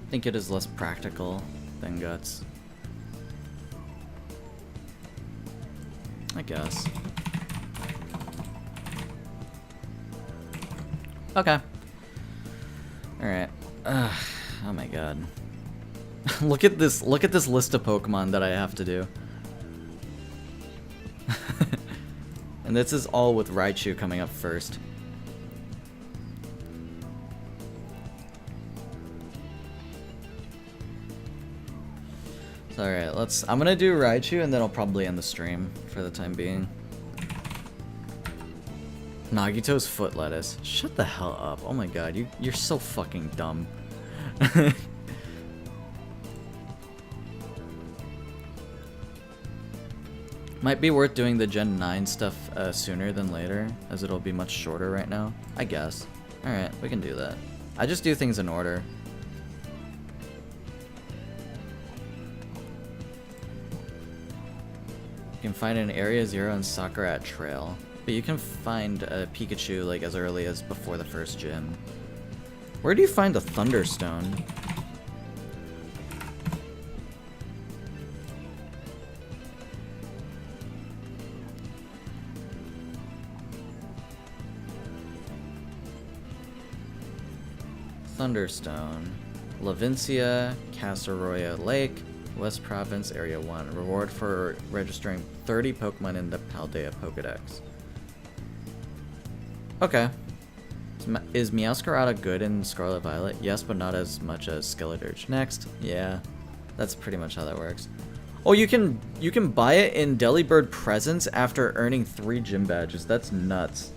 I think it is less practical than Guts. I guess. Okay. Alright. Oh my god. Look at this list of Pokemon that I have to do. And this is all with Raichu coming up first. Alright, I'm gonna do Raichu and then I'll probably end the stream for the time being. Nagito's foot lettuce. Shut the hell up. Oh my god, you're so fucking dumb. Might be worth doing the Gen 9 stuff sooner than later, as it'll be much shorter right now. I guess. Alright, we can do that. I just do things in order. You can find an Area 0 and Sakura Trail. But you can find a Pikachu like as early as before the first gym. Where do you find the Thunderstone? Thunderstone. Lavincia, Casaroya Lake, West Province, Area 1. Reward for registering 30 Pokemon in the Paldea Pokedex. Okay. Is Meowscarada good in Scarlet Violet? Yes, but not as much as Skeledirge. Next. Yeah. That's pretty much how that works. Oh, you can buy it in Delibird Presents after earning 3 gym badges. That's nuts.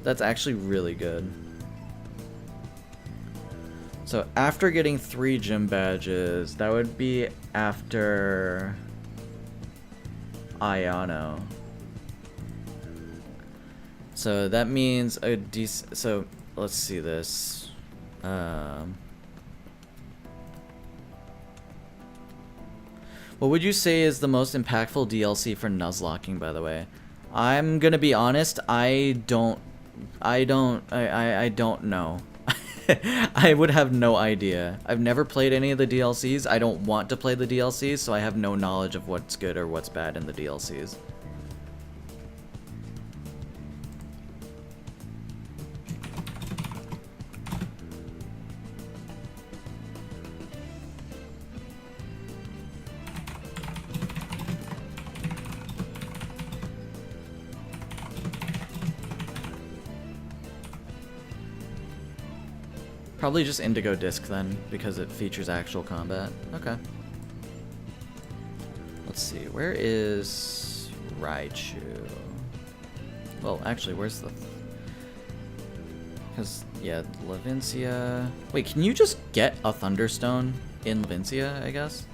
That's actually really good. So after getting 3 gym badges, that would be after Ayano. So that means a decent. So let's see this. What would you say is the most impactful DLC for Nuzlocking, by the way? I'm gonna be honest, I don't know. I would have no idea. I've never played any of the DLCs. I don't want to play the DLCs, so I have no knowledge of what's good or what's bad in the DLCs. Probably just Indigo Disc then, because it features actual combat. Okay. Let's see, where is Raichu? Well, actually, where's the... Because, yeah, Levincia... Wait, can you just get a Thunderstone in Levincia, I guess?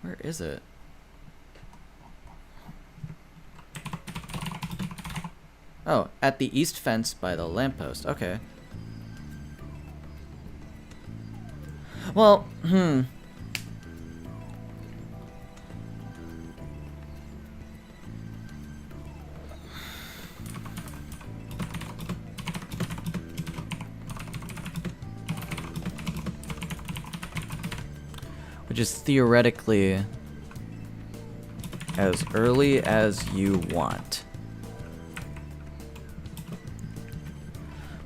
Where is it? Oh, at the east fence by the lamppost. Okay. Well, which is theoretically as early as you want.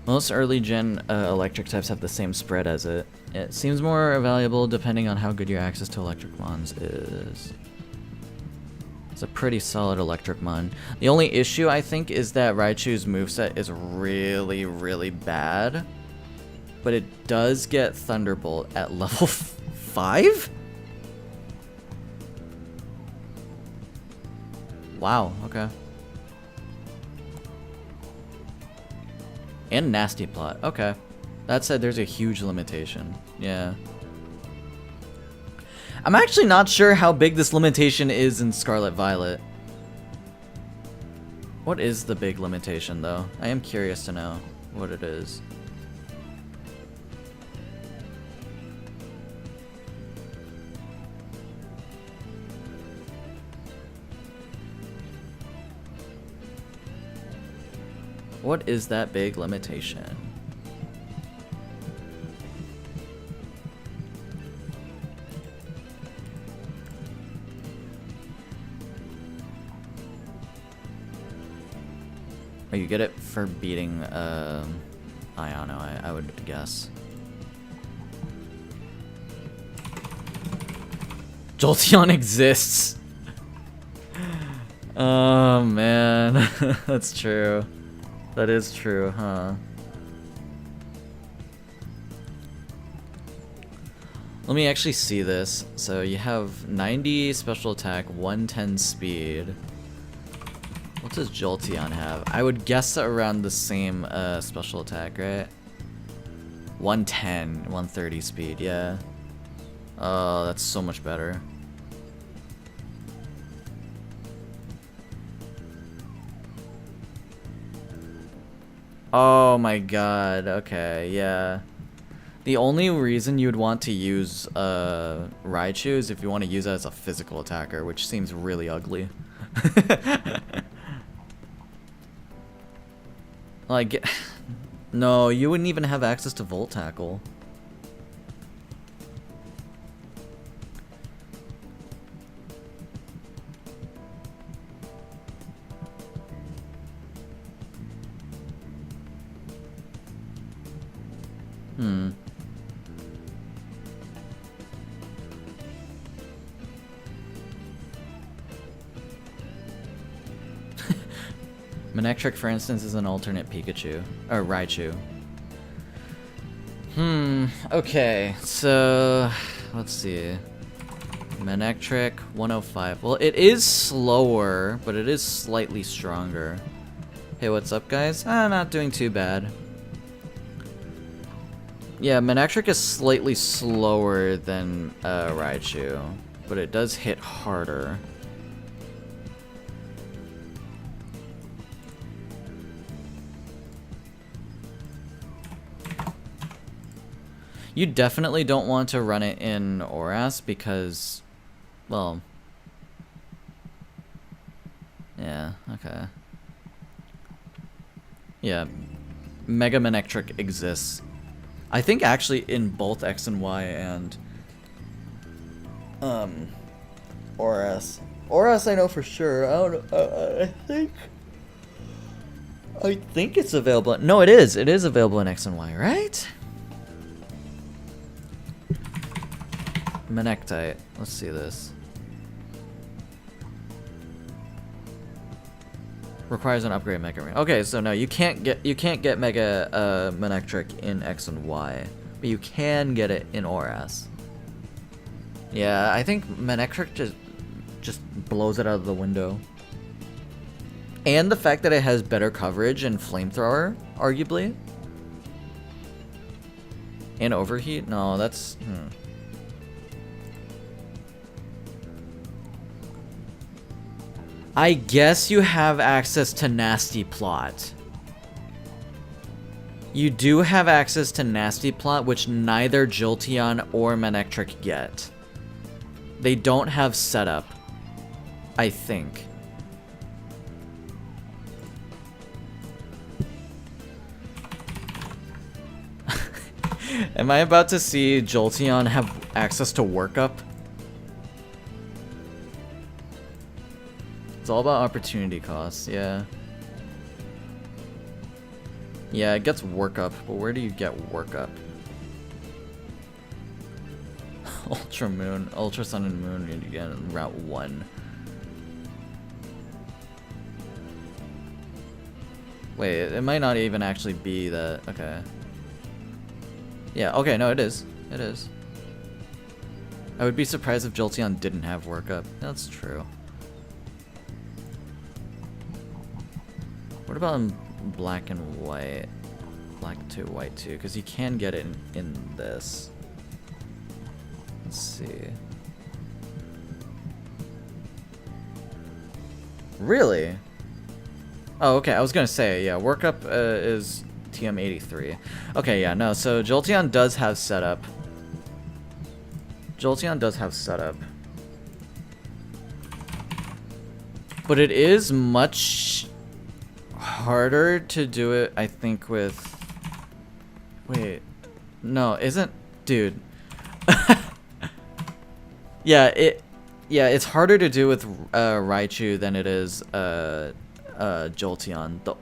Most early gen electric types have the same spread as it. It seems more valuable depending on how good your access to electric mons is. It's a pretty solid electric mon. The only issue I think is that Raichu's moveset is really, really bad. But it does get Thunderbolt at level 5? Wow, okay. And Nasty Plot, okay. That said, there's a huge limitation. Yeah. I'm actually not sure how big this limitation is in Scarlet Violet. What is the big limitation, though? I am curious to know what it is. What is that big limitation? Oh, you get it for beating, Iono, I would guess. Jolteon exists! Oh, man. That's true. That is true, huh? Let me actually see this. So you have 90 special attack, 110 speed. What does Jolteon have? I would guess around the same special attack, right? 110, 130 speed, yeah. Oh, that's so much better. Oh my god, okay, yeah. The only reason you'd want to use Raichu is if you want to use it as a physical attacker, which seems really ugly. Like, no, you wouldn't even have access to Volt Tackle. Manectric, for instance, is an alternate Pikachu. Or Raichu. Okay, so... let's see. Manectric, 105. Well, it is slower, but it is slightly stronger. Hey, what's up, guys? Not doing too bad. Yeah, Manectric is slightly slower than Raichu, but it does hit harder. You definitely don't want to run it in Oras because, well, yeah, okay. Yeah, Mega Manectric exists. I think actually in both X and Y and Oras. Oras I know for sure. I don't know. I think it's available. No, it is. It is available in X and Y, right? Manectite. Let's see this. Requires an upgrade Mega Ring. Okay, so no, you can't get Mega Manectric in X and Y, but you can get it in Oras. Yeah, I think Manectric just blows it out of the window. And the fact that it has better coverage and Flamethrower, arguably. And Overheat? No, that's... I guess you have access to Nasty Plot. You do have access to Nasty Plot, which neither Jolteon or Manectric get. They don't have setup, I think. Am I about to see Jolteon have access to Workup? It's all about opportunity costs, yeah. Yeah, it gets Workup, but where do you get Workup? Ultra Moon, Ultra Sun and Moon, you get in Route 1. Wait, it might not even actually be that, okay. Yeah, okay, no, it is. It is. I would be surprised if Jolteon didn't have Workup. That's true. What about in black and white? Black 2, white 2, because you can get it in this. Let's see. Really? Oh, okay, I was gonna say, yeah, Workup is TM83. Okay, yeah, no, so Jolteon does have setup. Jolteon does have setup. But it is much harder to do it, I think, with... Wait. No, isn't... Dude. Yeah, it's harder to do with Raichu than it is Jolteon.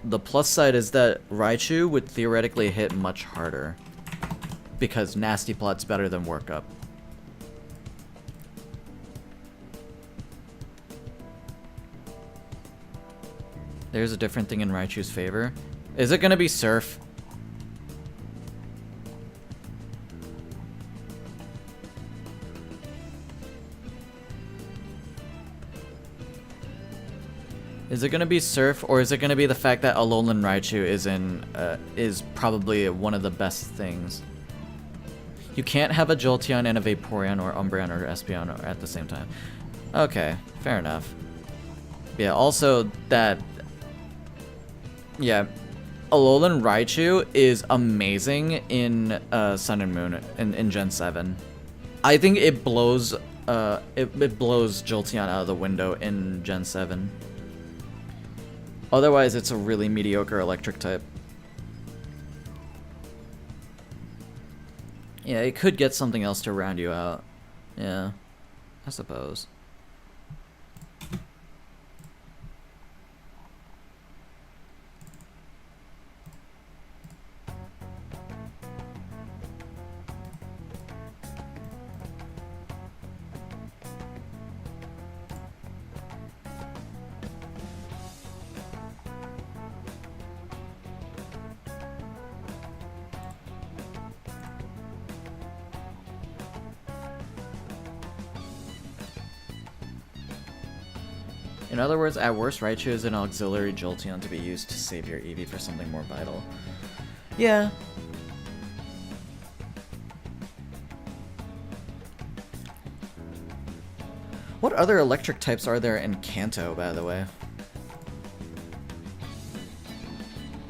The plus side is that Raichu would theoretically hit much harder because Nasty Plot's better than Workup. There's a different thing in Raichu's favor. Is it gonna be Surf? Is it gonna be Surf, or is it gonna be the fact that Alolan Raichu is probably one of the best things? You can't have a Jolteon and a Vaporeon or Umbreon or Espeon at the same time. Okay, fair enough. Yeah, also that... Yeah, Alolan Raichu is amazing in Sun and Moon in Gen 7. I think it blows it blows Jolteon out of the window in Gen 7. Otherwise, it's a really mediocre electric type. Yeah, it could get something else to round you out. Yeah, I suppose. In other words, at worst, Raichu is an auxiliary Jolteon to be used to save your Eevee for something more vital. Yeah. What other electric types are there in Kanto, by the way?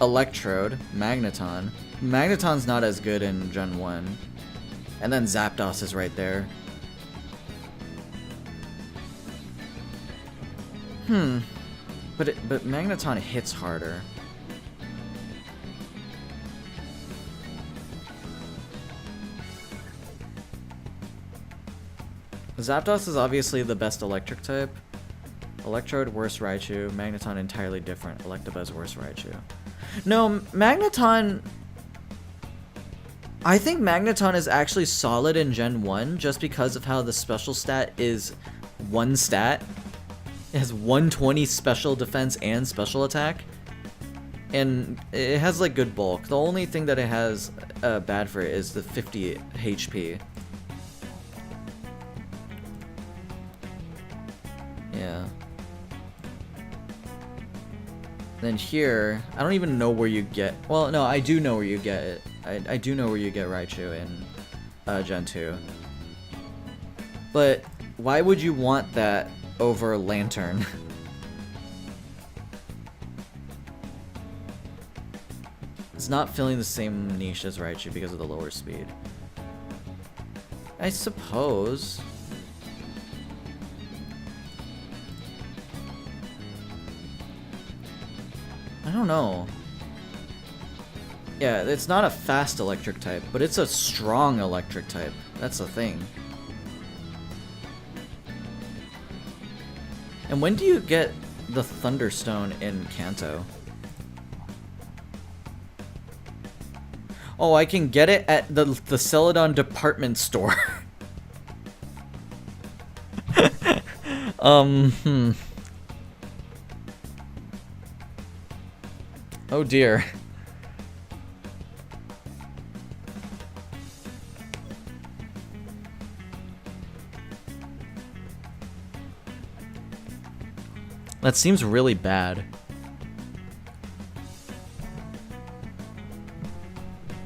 Electrode, Magneton. Magneton's not as good in Gen 1. And then Zapdos is right there. But Magneton hits harder. Zapdos is obviously the best electric type. Electrode, worse Raichu. Magneton, entirely different. Electabuzz, worse Raichu. No, Magneton... I think Magneton is actually solid in Gen 1 just because of how the special stat is one stat. It has 120 special defense and special attack. And it has like good bulk. The only thing that it has bad for it is the 50 HP. Yeah. Then here, I don't even know where you get... Well, no, I do know where you get it. I do know where you get Raichu in Gen 2. But why would you want that over Lantern? It's not filling the same niche as Raichu because of the lower speed. I suppose... I don't know. Yeah, it's not a fast electric type, but it's a strong electric type. That's the thing. And when do you get the Thunderstone in Kanto? Oh, I can get it at the Celadon department store. Oh dear. That seems really bad.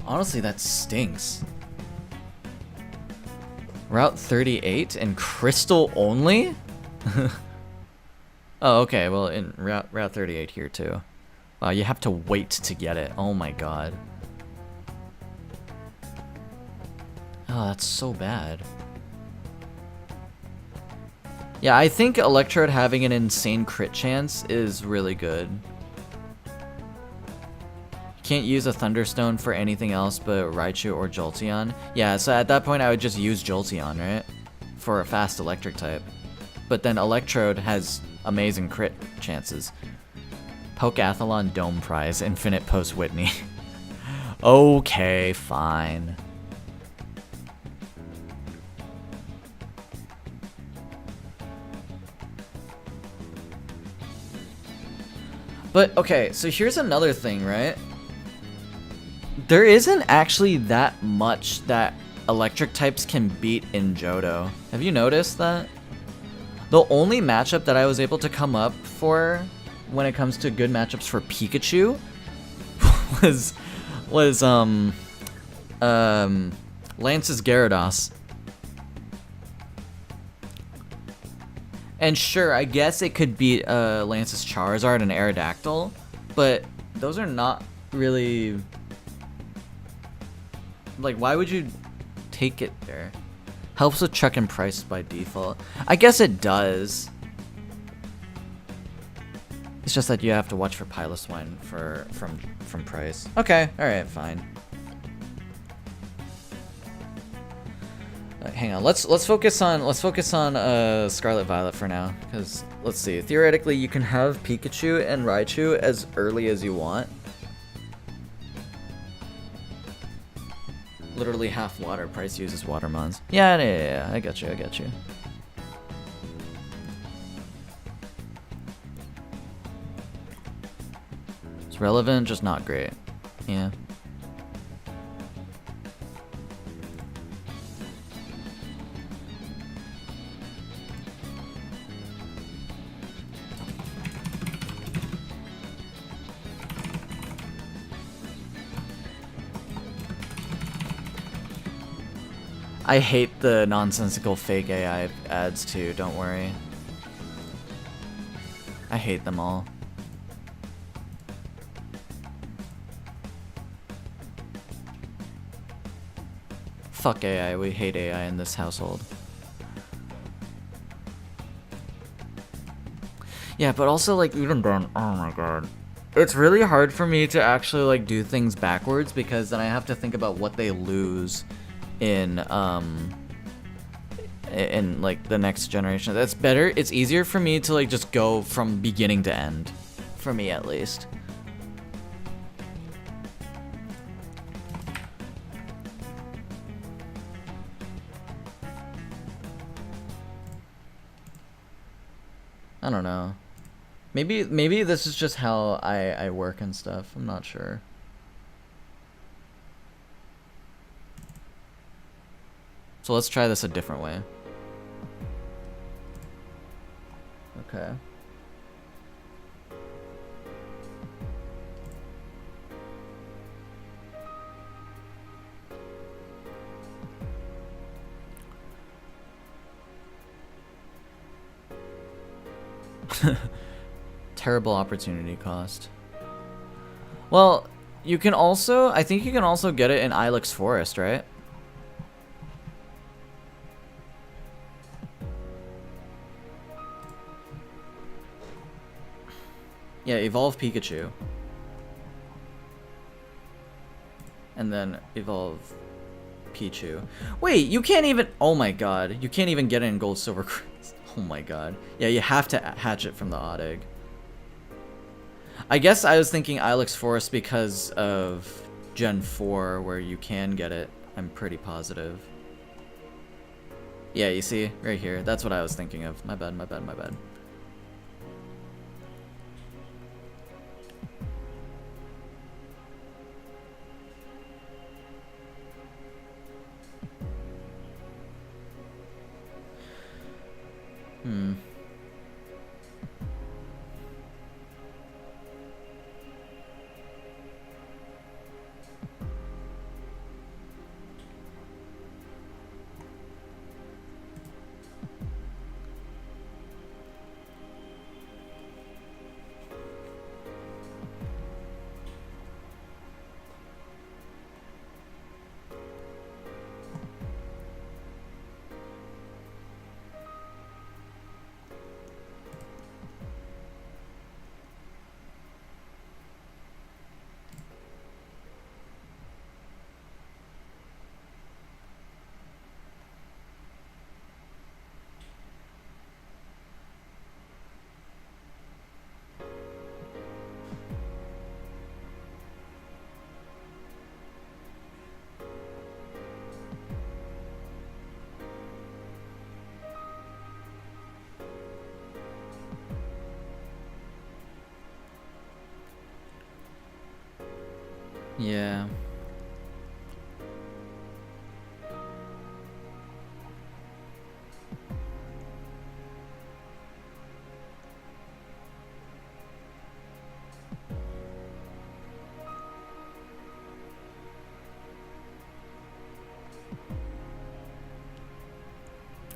Honestly, that stinks. Route 38 and Crystal only? Oh, okay. Well, in Route 38 here too. Wow, you have to wait to get it. Oh my god. Oh, that's so bad. Yeah, I think Electrode having an insane crit chance is really good. Can't use a Thunderstone for anything else but Raichu or Jolteon. Yeah, so at that point I would just use Jolteon, right? For a fast electric type. But then Electrode has amazing crit chances. Pokeathlon Dome Prize, Infinite Post Whitney. Okay, fine. But, okay, so here's another thing, right? There isn't actually that much that electric types can beat in Johto. Have you noticed that? The only matchup that I was able to come up for when it comes to good matchups for Pikachu was Lance's Gyarados. And sure, I guess it could beat Lance's Charizard and Aerodactyl, but those are not really... Like, why would you take it there? Helps with check and price by default. I guess it does. It's just that you have to watch for Piloswine from price. Okay, alright, fine. Hang on, let's focus on Scarlet Violet for now, because let's see. Theoretically, you can have Pikachu and Raichu as early as you want. Literally half water. Price uses water mons. Yeah, I got you. It's relevant, just not great. Yeah. I hate the nonsensical fake AI ads too, don't worry. I hate them all. Fuck AI, we hate AI in this household. Yeah, but also, like, even then, oh my god. It's really hard for me to actually, like, do things backwards because then I have to think about what they lose in like, the next generation. That's better. It's easier for me to, like, just go from beginning to end. For me, at least. I don't know. Maybe this is just how I work and stuff. I'm not sure. So let's try this a different way. Okay. Terrible opportunity cost. Well, you can also, I think you can also get it in Ilex Forest, right? Yeah, evolve Pikachu. And then evolve Pichu. Wait, you can't even, oh my god, you can't even get it in Gold, Silver, Crystal. Oh my god. Yeah, you have to hatch it from the odd egg. I guess I was thinking Ilex Forest because of Gen 4 where you can get it. I'm pretty positive. Yeah, you see? Right here. That's what I was thinking of. My bad, my bad, my bad. Yeah.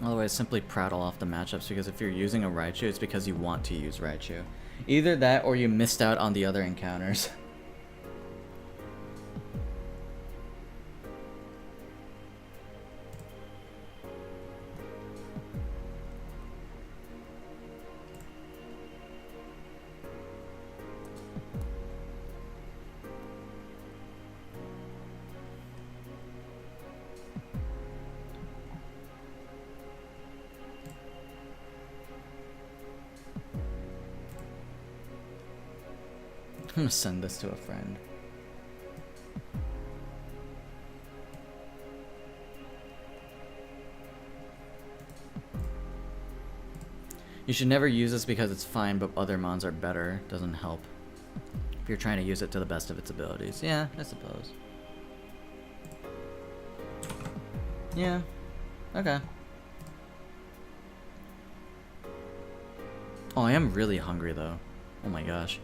Otherwise, simply prattle off the matchups, because if you're using a Raichu, it's because you want to use Raichu. Either that or you missed out on the other encounters. I'm gonna send this to a friend. You should never use this because it's fine, but other mons are better. Doesn't help if you're trying to use it to the best of its abilities. Yeah, I suppose. Yeah. Okay. Oh, I am really hungry though. Oh my gosh.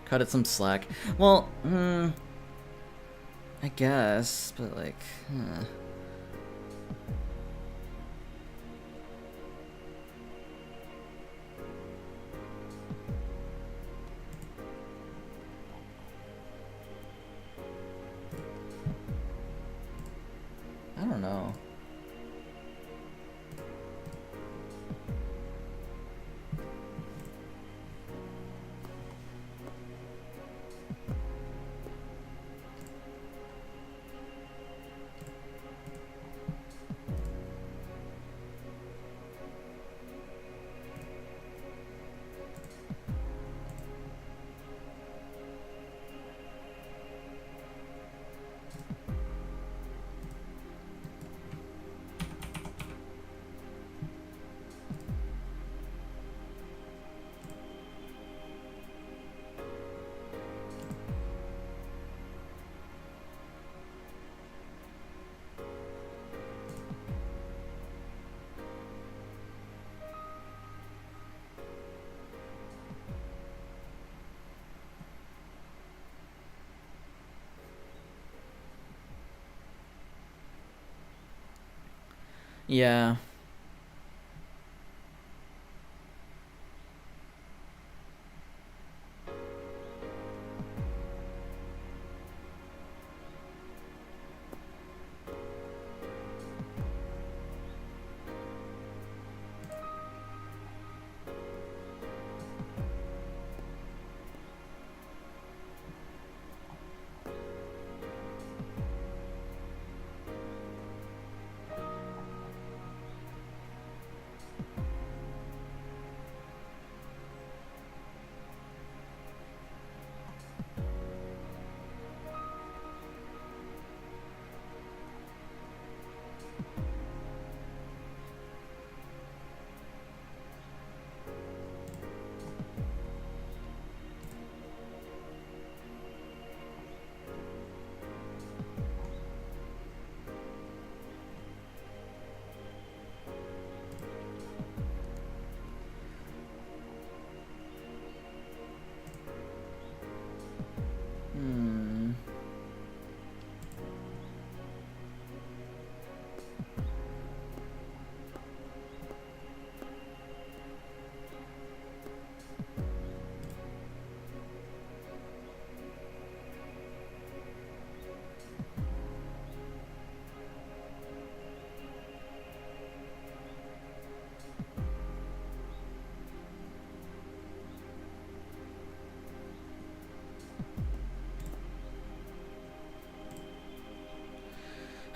Cut it some slack. Well, I guess, but like, I don't know. Yeah.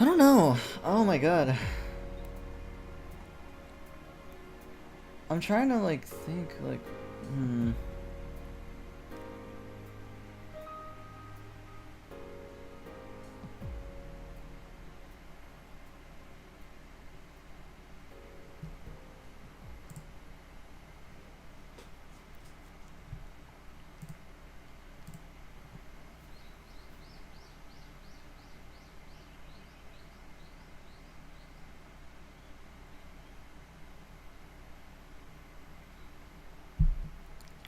I don't know. Oh my god. I'm trying to like think like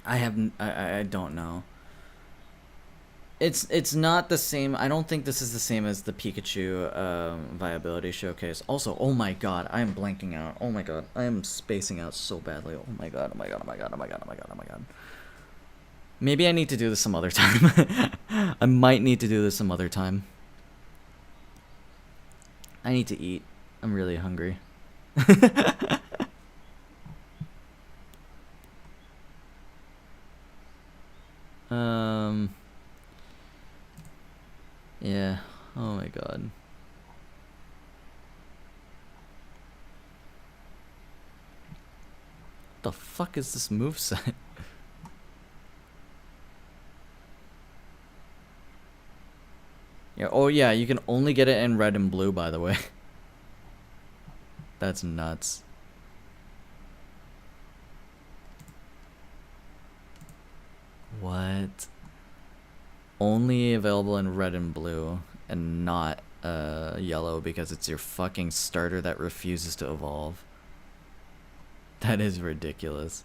I don't know. It's not the same. I don't think this is the same as the Pikachu viability showcase. Also, oh my god, I am blanking out. Oh my god, I am spacing out so badly. Oh my god, oh my god, oh my god, oh my god, oh my god, oh my god. Maybe I need to do this some other time. I might need to do this some other time. I need to eat. I'm really hungry. Yeah. Oh my god. The fuck is this moveset? Yeah, oh yeah, you can only get it in red and blue, by the way. That's nuts. What? Only available in red and blue, and not yellow because it's your fucking starter that refuses to evolve. That is ridiculous.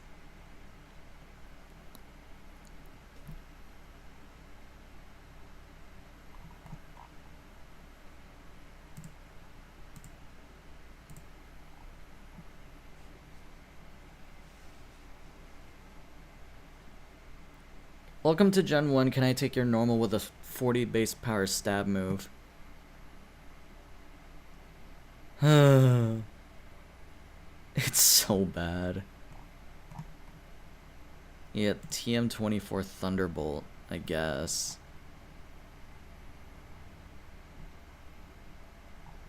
Welcome to Gen 1. Can I take your normal with a 40 base power stab move? It's so bad. Yeah, TM24 Thunderbolt, I guess.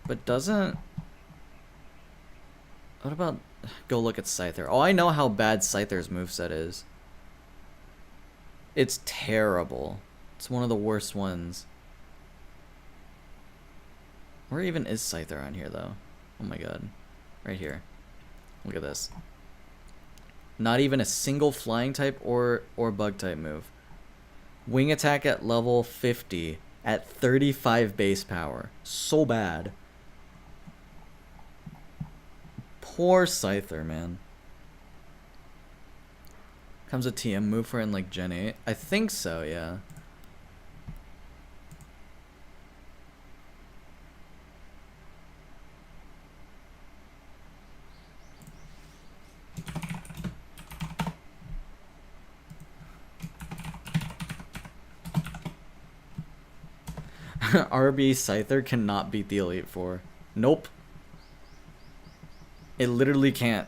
But doesn't... What about... Go look at Scyther. Oh, I know how bad Scyther's moveset is. It's terrible. It's one of the worst ones. Where even is Scyther on here, though? Oh my god. Right here. Look at this. Not even a single flying type or bug type move. Wing attack at level 50 at 35 base power. So bad. Poor Scyther, man. Comes a TM move for in like Gen 8. I think so, yeah. RB Scyther cannot beat the Elite Four. Nope. It literally can't.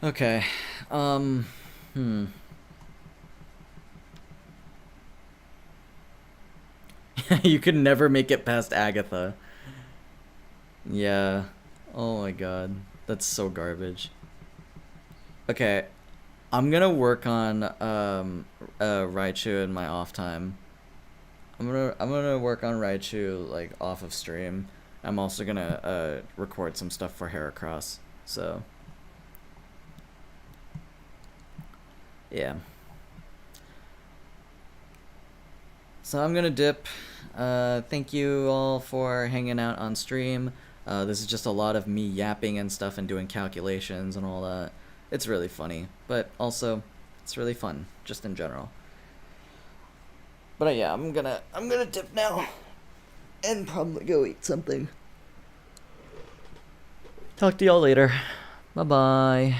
Okay. You could never make it past Agatha. Yeah. Oh my god. That's so garbage. Okay. I'm gonna work on Raichu in my off time. I'm gonna work on Raichu like off of stream. I'm also gonna record some stuff for Heracross. So yeah. So I'm gonna dip. Thank you all for hanging out on stream. This is just a lot of me yapping and stuff and doing calculations and all that. It's really funny, but also it's really fun, just in general. But yeah, I'm gonna dip now and probably go eat something. Talk to y'all later. Bye bye.